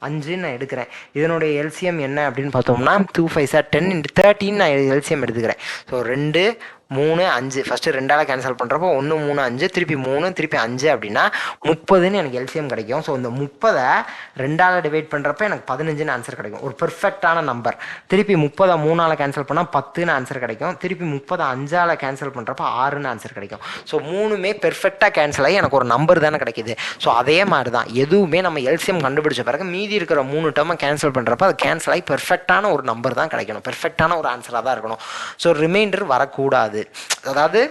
5 நான் எடுக்கிறேன். இதனுடைய எல்சிஎம் என்ன அப்படின்னு பார்த்தோம்னா 2 5 10 × 13 நான் எல்சிஎம் எடுத்துக்கிறேன். ஸோ 2 3 5 ஃபஸ்ட்டு 2ஆல் கேன்சல் பண்ணுறப்போ 1 3 5 திருப்பி 3 திருப்பி 5 அப்படின்னா 30ன்னு எனக்கு எல்சிஎம் கிடைக்கும். ஸோ இந்த 30 2ஆல் டிவைட் பண்ணுறப்ப எனக்கு 15ன்னு ஆன்சர் கிடைக்கும், ஒரு பெர்ஃபெக்டான நம்பர். திருப்பி 30 3ஆல் கேன்சல் பண்ணால் 10ன்னு ஆன்சர் கிடைக்கும். திருப்பி 30 5ஆல் கேன்சல் பண்ணுறப்ப 6ன்னு ஆன்சர் கிடைக்கும். ஸோ 3மே பெர்ஃபெக்டாக கேன்சல் ஆகி எனக்கு ஒரு நம்பர் தானே கிடைக்கிது. ஸோ அதே மாதிரி தான் எதுவுமே நம்ம எல்சிஎம் கண்டுபிடிச்ச பிறகு மீதி இருக்கிற 3 டேர்மை கேன்சல் பண்ணுறப்ப அது கேன்சல் ஆகி பெர்ஃபெக்டான ஒரு நம்பர் தான் கிடைக்கணும், பெர்ஃபெக்டான ஒரு ஆன்சராக தான் இருக்கணும். ஸோ ரிமைண்டர் வரக்கூடாது, அதாவது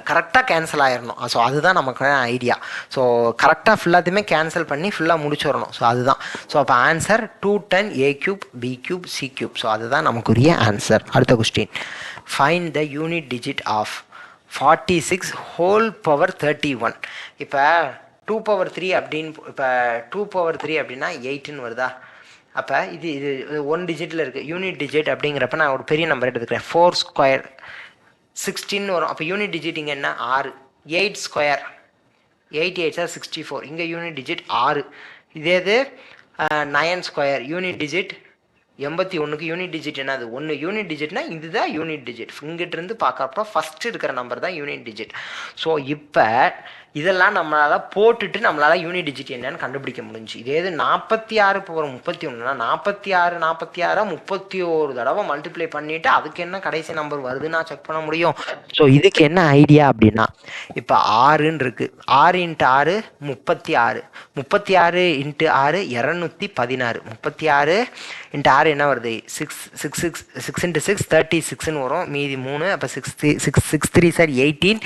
கரெக்டாக கேன்சல் ஆகிடணும். ஸோ அதுதான் நமக்கு ஐடியா. ஸோ கரெக்டாக ஃபுல்லாத்தையுமே கேன்சல் பண்ணி ஃபுல்லாக முடிச்சிடணும். ஸோ அதுதான். ஸோ அப்போ answer 210 a cube b cube C cube. So அதுதான் நமக்குரிய ஆன்சர். அடுத்த question, find the unit digit of 46 whole power 31. இப்போ 2/3 அப்படின்னு, இப்போ 2/3 அப்படின்னா 8ன்னு வருதா? அப்போ இது 1 டிஜிட்டில் இருக்குது. யூனிட் டிஜிட் அப்படிங்கிறப்ப நான் ஒரு பெரிய நம்பர் எடுத்துக்கிறேன். 4 ஸ்கொயர் 16 வரும். அப்போ யூனிட் டிஜிட் இங்கே என்ன 6. 8 ஸ்கொயர் 8 8 64. இங்கே யூனிட் டிஜிட் 6. இதே 9 ஸ்கொயர் யூனிட் டிஜிட் 81க்கு யூனிட் டிஜிட் என்னது 1. யூனிட் டிஜிட்னா இதுதான் யூனிட் டிஜிட். இங்கிட்டிருந்து பார்க்குறப்போ ஃபஸ்ட்டு இருக்கிற நம்பர் தான் யூனிட் டிஜிட். ஸோ இப்போ இதெல்லாம் நம்மளால் போட்டுட்டு நம்மளால் யூனிட் டிஜிட் என்னன்னு கண்டுபிடிக்க முடிஞ்சு. இதே 46 பவர் 31னா 46 31 தடவை மல்டிப்ளை பண்ணிவிட்டு அதுக்கு என்ன கடைசி நம்பர் வருதுன்னா செக் பண்ண முடியும். ஸோ இதுக்கு என்ன ஐடியா அப்படின்னா, இப்போ 6ன்னு இருக்குது, 6 × 6 36, 36 × 6 216, 36 × 6 என்ன வருது 6 × 6 36ன்னு வரும். மீதி 3, அப்போ 6 3 18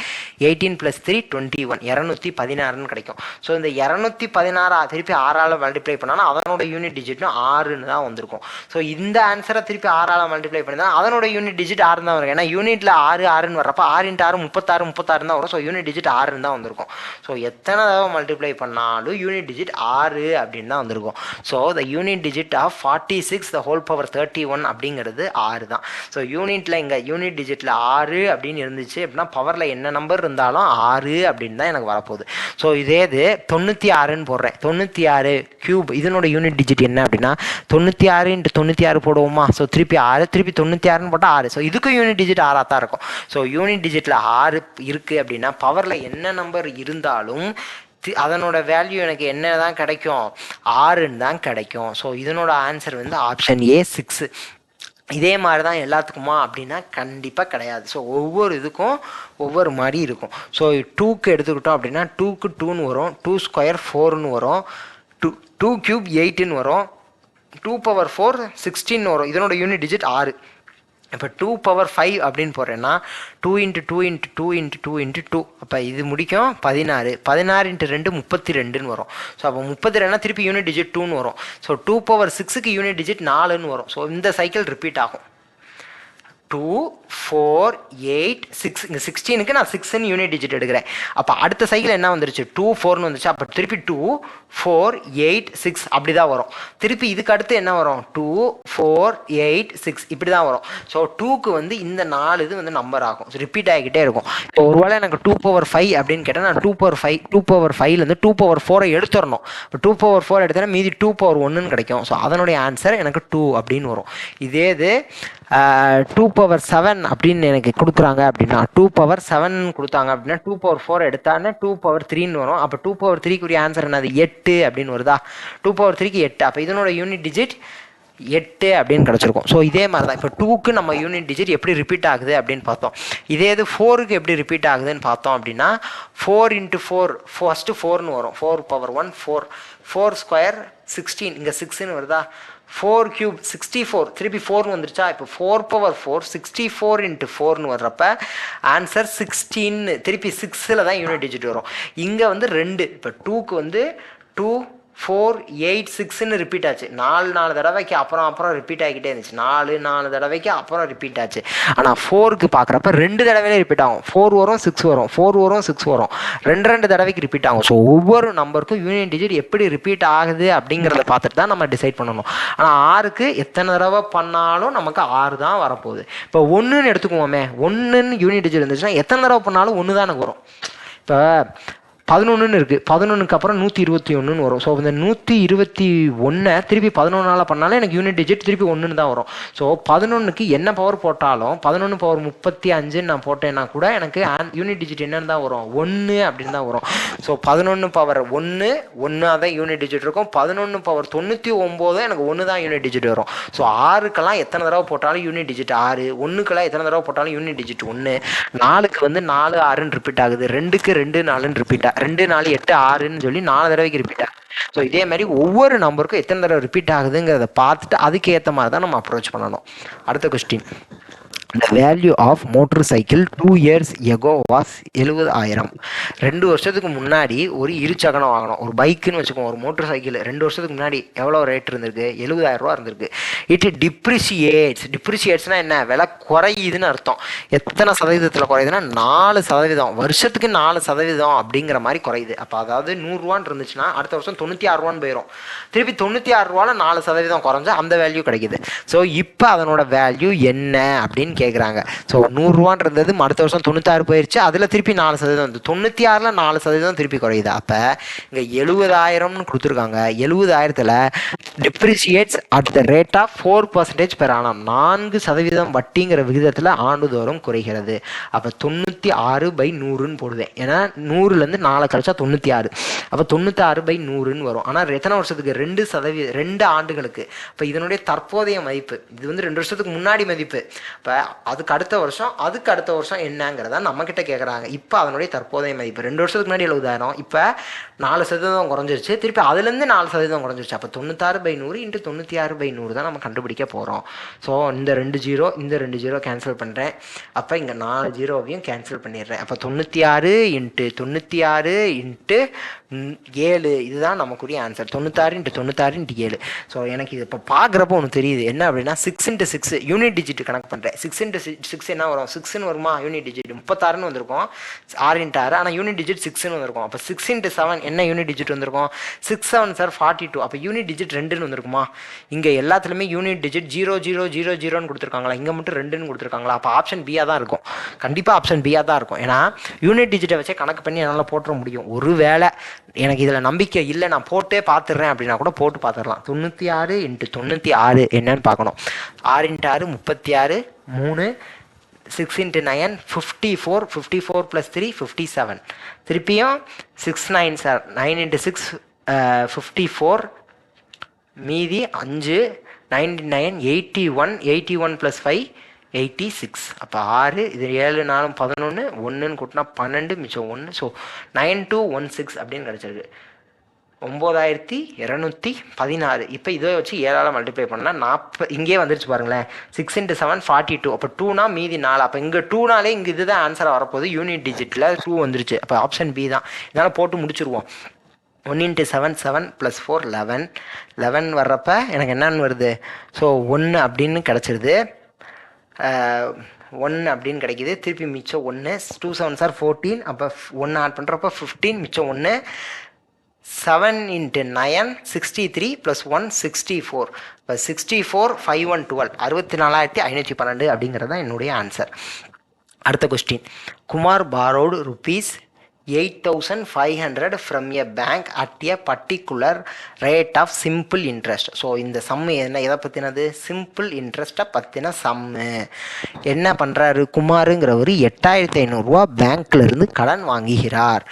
18 + 3 21, 216ன்னு கிடைக்கும். ஸோ இந்த 216 திருப்பி 6ஆல் மல்டிப்ளை பண்ணால் அதனோட யூனிட் டிஜிட்டும் 6ன்னு தான் வந்திருக்கும். ஸோ இந்த ஆன்சரை திருப்பி 6ஆல் மல்டிப்ளை பண்ணி தான் அதனோட யூனிட் டிஜிட் 6 தான் வரும். ஏன்னா யூனிட்டில் 6 வர்றப்ப 6 × 6 36 தான் வரும். ஸோ யூனிட் டிஜிட் 6ன்னு தான் வந்திருக்கும். ஸோ எத்தனை தடவை மல்டிப்ளை பண்ணாலும் யூனிட் டிஜிட் 6 அப்படின்னு தான் வந்திருக்கும். So the unit digit of 46 the whole power 31 அப்படிங்கிறது 6 தான். ஸோ யூனிட்டில் இங்கே யூனிட் டிஜிட்டில் 6 அப்படின்னு இருந்துச்சு அப்படின்னா பவரில் என்ன நம்பர் இருந்தாலும் 6 அப்படின்னு தான் எனக்கு வரப்போகுது. ஸோ இதே இது 96ன்னு போடுறேன். 96 கியூப் இதனோட யூனிட் டிஜிட் என்ன அப்படின்னா 96 × 96 போடுவோமா. ஸோ திருப்பி 6 திருப்பி 96ன்னு போட்டால் 6. ஸோ இதுக்கும் யூனிட் டிஜிட் 6ஆக தான் இருக்கும். ஸோ யூனிட் டிஜிட்டில் 6 இருக்குது அப்படின்னா பவரில் என்ன நம்பர் இருந்தாலும் அதனோட வேல்யூ எனக்கு என்ன தான் கிடைக்கும், 6ன்னு தான் கிடைக்கும். ஸோ இதனோட ஆன்சர் வந்து ஆப்ஷன் ஏ 6. இதே மாதிரி தான் எல்லாத்துக்குமா அப்படின்னா கண்டிப்பாக கிடையாது. ஸோ ஒவ்வொரு இதுக்கும் ஒவ்வொரு மாதிரி இருக்கும். ஸோ 2க்கு எடுத்துக்கிட்டோம் அப்படின்னா 2க்கு 2ன்னு வரும், 2 ஸ்கொயர் 4ன்னு வரும், 2 கியூப் 8ன்னு வரும், 2 பவர் 4 16 வரும். இதனோட யூனிட் டிஜிட் 6. இப்போ 2 பவர் 5 அப்படின்னு போடுறேன்னா 2 × 2 × 2 × 2 × 2 அப்போ இது முடிக்கும் 16. 16 × 2 32ன்னு வரும். ஸோ அப்போ 32னா திருப்பி யூனிட் டிஜிட் 2ன்னு வரும். ஸோ 2 பவர் 6க்கு யூனிட் டிஜிட் 4ன்னு வரும். ஸோ இந்த சைக்கிள் ரிப்பீட் ஆகும். 2 4 8 6 இங்கே 16க்கு நான் 6ன்னு யூனிட் டிஜிட் எடுக்கிறேன். அப்போ அடுத்த சைக்கிள் என்ன வந்துருச்சு, 2 4ன்னு வந்துச்சு. அப்போ திருப்பி 2 4 8 6 அப்படி தான் வரும். திருப்பி இதுக்கு அடுத்து என்ன வரும், 2 4 8 6 இப்படி தான் வரும். ஸோ 2க்கு வந்து இந்த 4 இது வந்து நம்பர் ஆகும். ஸோ ரிப்பீட் ஆகிக்கிட்டே இருக்கும். இப்போ ஒருவேளை எனக்கு 2 பவர் 5 அப்படின்னு கேட்டால் நான் 2 பவர் 5லேருந்து 2 பவர் 4 எடுத்துடணும். இப்போ 2 பவர் 4 எடுத்தேன்னா மீதி 2 பவர் 1ன்னு கிடைக்கும். ஸோ அதனுடைய ஆன்சர் எனக்கு 2 அப்படின்னு வரும். இதே இது 2 பவர் 7 அப்படின்னு எனக்கு கொடுக்குறாங்க அப்படின்னா 2 பவர் 7 கொடுத்தாங்க அப்படின்னா 2 பவர் 4 எடுத்தாங்கன்னா 2 பவர் 3ன்னு வரும். அப்போ 2 பவர் 3க்குரிய ஆன்சர் என்னது, 8 அப்படின்னு வருதா. 2 பவர் 3க்கு 8. அப்போ இதனோட யூனிட் டிஜிட் 8 அப்படின்னு கிடச்சிருக்கும். ஸோ இதே மாதிரி தான் இப்போ 2க்கு நம்ம யூனிட் டிஜிட் எப்படி ரிப்பீட் ஆகுது அப்படின்னு பார்த்தோம். இதே இது 4க்கு எப்படி ரிப்பீட் ஆகுதுன்னு பார்த்தோம் அப்படின்னா 4 × 4 ஃபர்ஸ்ட்டு 4ன்னு வரும். 4 பவர் 1 4 4 ஸ்கொயர் 16 இங்கே 6ன்னு வருதா. 4 கியூப் 64 திருப்பி 4ன்னு வந்துருச்சா. இப்போ 4 பவர் 4 64 × 4ன்னு வர்றப்ப ஆன்சர் 16. திருப்பி 6ல் தான் யூனிட் டிஜிட் வரும். இங்கே வந்து 2. இப்போ 2க்கு வந்து 2 4 8 6ன்னு ரிப்பீட் ஆச்சு. 4 தடவைக்கு அப்புறம் ரிப்பீட் ஆகிக்கிட்டே இருந்துச்சு. 4 தடவைக்கு அப்புறம் ரிப்பீட் ஆச்சு. ஆனால் 4க்கு பார்க்குறப்ப 2 தடவையிலே ரிப்பீட் ஆகும். 4 வரும் 6 வரும், 4 வரும் 6 வரும், 2 தடவைக்கு ரிப்பீட் ஆகும். ஸோ ஒவ்வொரு நம்பருக்கும் யூனிட் டிஜிட் எப்படி ரிப்பீட் ஆகுது அப்படிங்கிறத பார்த்துட்டு தான் நம்ம டிசைட் பண்ணணும். ஆனால் 6க்கு எத்தனை தடவை பண்ணாலும் நமக்கு 6 தான் வரப்போகுது. இப்போ 1ன்னு எடுத்துக்குவோமே, 1ன்னு யூனிட் டிஜிட் இருந்துச்சுன்னா எத்தனை தடவை பண்ணாலும் 1 தான் எனக்கு வரும். இப்போ 11ன்னு இருக்குது. 11க்கு அப்புறம் 121ன்னு வரும். ஸோ இந்த 121 திருப்பி 11ஆல் பண்ணாலும் எனக்கு யூனிட் டிஜிட் திருப்பி 1ன்னு தான் வரும். ஸோ 11க்கு என்ன பவர் போட்டாலும் 11 பவர் 35ன்னு நான் போட்டேன்னா கூட எனக்கு யூனிட் டிஜிட் என்னன்னு தான் வரும், 1 அப்படின்னு தான் வரும். ஸோ 11 பவர் 1 தான் யூனிட் டிஜிட் இருக்கும். 11 பவர் 99 எனக்கு 1 தான் யூனிட் டிஜிட் வரும். ஸோ 6க்கெல்லாம் எத்தனை தடவை போட்டாலும் யூனிட் டிஜிட் 6, 1க்கெல்லாம் எத்தனை தடவை போட்டாலும் யூனிட் டிஜிட் 1, 4க்கு வந்து 4 6ன்னு ரிப்பீட் ஆகுது, 2க்கு 2 4ன்னு ரிப்பீட் 2 4 8 6ன்னு சொல்லி 4 தடவைக்கு ரிப்பீட் ஆகுது. ஸோ இதே மாதிரி ஒவ்வொரு நம்பருக்கும் எத்தனை தடவை ரிப்பீட் ஆகுதுங்கிறத பார்த்துட்டு அதுக்கு ஏற்ற மாதிரி தான் நம்ம அப்ரோச் பண்ணணும். அடுத்த question. The value of motorcycle 2 years ago was 70,000. 2 வருஷத்துக்கு முன்னாடி ஒரு இருசக்கரம் வாங்கணும், ஒரு பைக்குன்னு வச்சுக்கோங்க, ஒரு மோட்டர் சைக்கிள் 2 வருஷத்துக்கு முன்னாடி எவ்வளோ ரேட் இருந்திருக்கு, 70,000 ரூபா இருந்திருக்கு. இட் டிப்ரிசியேட்ஸ்னா என்ன, விலை குறையுதுன்னு அர்த்தம். எத்தனை சதவீதத்தில் குறையுதுன்னா 4%. வருஷத்துக்கு 4% அப்படிங்கிற மாதிரி குறையுது. அப்போ அதாவது 100 ரூபான்னு இருந்துச்சுன்னா அடுத்த வருஷம் 96 ரூபான்னு போயிடும். திருப்பி 96 ரூபாவில் 4% குறைஞ்சா அந்த வேல்யூ கிடைக்குது. ஸோ இப்போ அதனோட வேல்யூ என்ன அப்படின்னு கேட்குறாங்க. ஸோ 100 ரூபான்னு இருந்தது அடுத்த வருஷம் 96 போயிடுச்சு. அதில் திருப்பி 4% வந்து 96ல் 4% திருப்பி குறையுது. அப்போ இங்கே 70,000ன்னு கொடுத்துருக்காங்க. 70,000த்தில் depreciates at the rate of 4% per annum, 4% வட்டிங்கிற விகிதத்தில் ஆண்டுதோறும் குறைகிறது. அப்போ 96/100ன்னு போடுவேன். ஏன்னா 100லேருந்து 4 கழிச்சா 96. அப்போ 96/100ன்னு வரும். ஆனால் எத்தனை வருஷத்துக்கு, 2 ஆண்டுகளுக்கு. இப்போ இதனுடைய தற்போதைய மதிப்பு, இது வந்து 2 வருஷத்துக்கு முன்னாடி மதிப்பு. இப்போ அதுக்கு அடுத்த வருஷம் என்னங்கிறத நம்மக்கிட்ட கேட்குறாங்க. இப்போ அதனுடைய தற்போதைய மதிப்பு 2 வருஷத்துக்கு முன்னாடி 70,000, இப்போ 4% குறைஞ்சிருச்சு, திருப்பி அதுலேருந்து 4% குறைஞ்சிருச்சு. அப்போ 96/100 × 96/100 தான் நம்ம கண்டுபிடிக்க போகிறோம். ஸோ இந்த 2 ஜீரோ இந்த 2 ஜீரோ கேன்சல் பண்ணுறேன். அப்போ இங்கே 4 ஜீரோவையும் கேன்சல் பண்ணிடுறேன். அப்போ 96 × 96 × 7 இதுதான் நமக்குரிய ஆன்சர். 96 × 96 × 7. ஸோ எனக்கு இது இப்போ பார்க்குறப்போ ஒன்று தெரியுது என்ன அப்படின்னா 6 × 6 யூனிட் டிஜிட் கணக்கு பண்ணுறேன். 6 × 6 என்ன வரும்? 6ன்னு வருமா? யூனிட் டிஜிட் 36ன்னு வந்திருக்கும், 6 × 6, ஆனால் யூனிட் டிஜிட் 6ன்னு வந்திருக்கும். அப்போ 6 × 7 என்ன யூனிட் டிஜிட் வந்திருக்கும்? 6 7 சார் 42. அப்போ யூனிட் டிஜிட் 2ன்னு வந்திருக்குமா? இங்கே எல்லாத்துலேயுமே யூனிட் டிஜிட் 0000ன்னு கொடுத்துருக்காங்களா? இங்கே மட்டும் 2ன்னு கொடுத்துருக்காங்களா? அப்போ ஆப்ஷன் பியாக தான் இருக்கும். கண்டிப்பாக ஆப்ஷன் பியாக தான் இருக்கும். ஏன்னா யூனிட் டிஜிட்டை வச்சே கணக்கு பண்ணி என்னால் போட்டுற முடியும். ஒரு வேளை எனக்கு இதில் நம்பிக்கை இல்லை, நான் போட்டே பார்த்துடுறேன் அப்படின்னா கூட போட்டு பார்த்துடலாம். 96 × 96 என்னன்னு பார்க்கணும். 6 × 6 36, 3, 6 × 9 54, 54 + 3 57. திருப்பியும் 6 9 சார் 9 × 6 54, மீதி 5, 9 9 81, 81 + 5 86. அப்போ 6, இது 7 4 11, 1ன்னு கூட்டினா 12, மிச்சம் 1. ஸோ 9216 அப்படின்னு கிடச்சிருக்கு. 9216. இப்போ இதை வச்சு 7ஆல் மல்டிப்ளை பண்ணால் 40. இங்கே வந்துருச்சு பாருங்களேன். 6 × 7 42. அப்போ 2னா மீதி 4. அப்போ இங்கே 2னாலே இங்கே இதுதான் ஆன்சராக வரப்போகுது. யூனிட் டிஜிட்டில் 2 வந்துருச்சு. அப்போ ஆப்ஷன் பி தான். இதனால் போட்டு முடிச்சுருவோம். 1 × 7 7 + 4 11. 11 வர்றப்ப எனக்கு என்னன்னு வருது? ஸோ 1 அப்படின்னு கிடச்சிருது. 1 அப்படின்னு கிடைக்கிது. திருப்பி மிச்சம் 1. 2 7 சார் 14. அப்போ 1 ஆட் பண்ணுறப்ப 15, மிச்சம் 1. 7 × 9 63 + 1 64. இப்போ 64 5 1 12, 64,512 அப்படிங்கிறது தான் என்னுடைய ஆன்சர். அடுத்த question. Kumar borrowed ₹8,500 from a bank at a particular rate of simple interest. So இந்த சம்மு என்ன, எதை பற்றினது? சிம்பிள் இன்ட்ரெஸ்ட்டை பற்றின சம்மு. என்ன பண்ணுறாரு குமாருங்கிறவர்? 8,500 பேங்க்லேருந்து கடன் வாங்குகிறார்.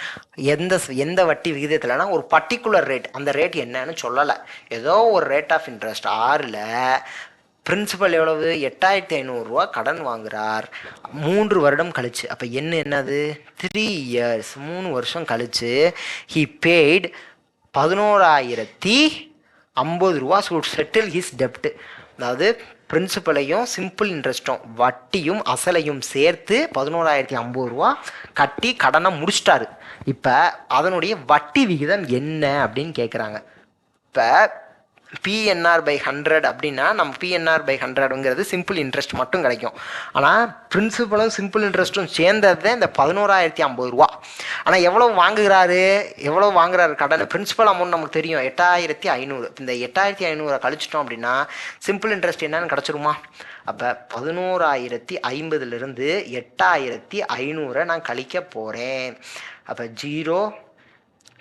எந்த வட்டி விகிதத்தில்னா ஒரு பர்டிகுலர் ரேட். அந்த ரேட் என்னன்னு சொல்லலை, ஏதோ ஒரு ரேட் ஆஃப் இன்ட்ரெஸ்ட் 6ல் பிரின்சிபல் எவ்வளவு? 8,500 கடன் வாங்குறார் 3 வருடம் கழிச்சு. அப்போ என்னது? 3 years, 3 வருஷம் கழிச்சு he paid 11,050 should settle his debt. அதாவது பிரின்சிபலையும் சிம்பிள் இன்ட்ரெஸ்ட்டும் வட்டியும் அசலையும் சேர்த்து 11,050 கட்டி கடனை முடிச்சிட்டாரு. இப்போ அதனுடைய வட்டி விகிதம் என்ன அப்படின்னு கேட்குறாங்க. இப்போ PNR/100 அப்படின்னா நம்ம PNR/100ங்கிறது சிம்பிள் இன்ட்ரெஸ்ட் மட்டும் கிடைக்கும். ஆனால் பிரின்சிபலும் சிம்பிள் இன்ட்ரெஸ்ட்டும் சேர்ந்தது தான் இந்த 11,050. ஆனால் எவ்வளோ வாங்குறாரு கடன்? பிரின்சிபல் அமௌண்ட் நமக்கு தெரியும் 8,500. இந்த 8,500 கழிச்சிட்டோம் அப்படின்னா சிம்பிள் இன்ட்ரெஸ்ட் என்னன்னு கிடச்சிருமா? அப்போ 11,050லிருந்து 8,500 நான் கழிக்க போகிறேன். அப்போ 0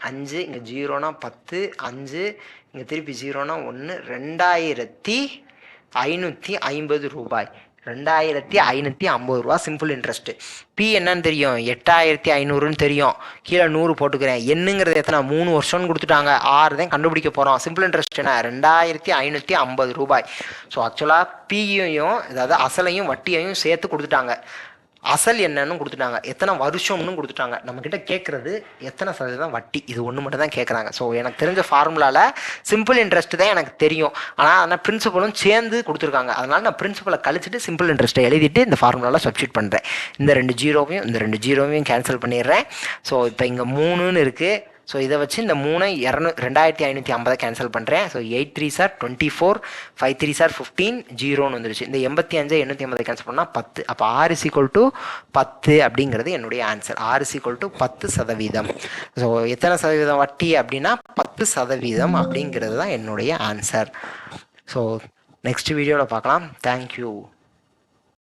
5, இங்கே 0னா 10, 5, இங்கே திருப்பி 0னா 1, 2,550 ரூபாய். 2,550 சிம்பிள் இன்ட்ரெஸ்ட்டு. பி என்னன்னு தெரியும்? 8,500ன்னு தெரியும். கீழே 100 போட்டுக்கிறேன். என்னங்கிறது எத்தனை? 3 வருஷம்னு கொடுத்துட்டாங்க. 6 தான் கண்டுபிடிக்க போகிறோம். சிம்பிள் இன்ட்ரெஸ்ட் என்ன? 2,550 ரூபாய். ஸோ ஆக்சுவலாக பியையும், அதாவது அசலையும் வட்டியையும் சேர்த்து கொடுத்துட்டாங்க. அசல் என்னன்னு கொடுத்துட்டாங்க, எத்தனை வருஷம்னு கொடுத்துட்டாங்க. நம்மக்கிட்ட கேட்குறது எத்தனை சதவீதம் வட்டி, இது ஒன்று மட்டும் தான் கேட்குறாங்க. ஸோ எனக்கு தெரிஞ்ச ஃபார்முலாவில் சிம்பிள் இன்ட்ரெஸ்ட் தான் எனக்கு தெரியும். ஆனால் பிரின்சிபலும் சேர்ந்து கொடுத்துருக்காங்க. அதனால் நான் பிரின்சிபலை கழிச்சிட்டு சிம்பிள் இன்ட்ரெஸ்ட்டை எழுதிட்டு இந்த ஃபார்முலாவில் சப்ஸ்டியூட் பண்ணுறேன். இந்த 2 ஜீரோவையும் கேன்சல் பண்ணிடுறேன். ஸோ இப்போ இங்கே 3ன்னு இருக்குது. ஸோ இதை வச்சு இந்த 2,550 கேன்சல் பண்ணுறேன். ஸோ 8 3 சார் 24, 5 3 சார் 15, 0ன்னு வந்துருச்சு. இந்த 85 850 கேன்சல் பண்ணால் 10. அப்போ R = 10 அப்படிங்கிறது என்னுடைய ஆன்சர். R = 10%. ஸோ எத்தனை சதவீதம் வட்டி அப்படின்னா 10% அப்படிங்கிறது தான் என்னுடைய ஆன்சர். ஸோ நெக்ஸ்ட் வீடியோவில் பார்க்கலாம். தேங்க்யூ.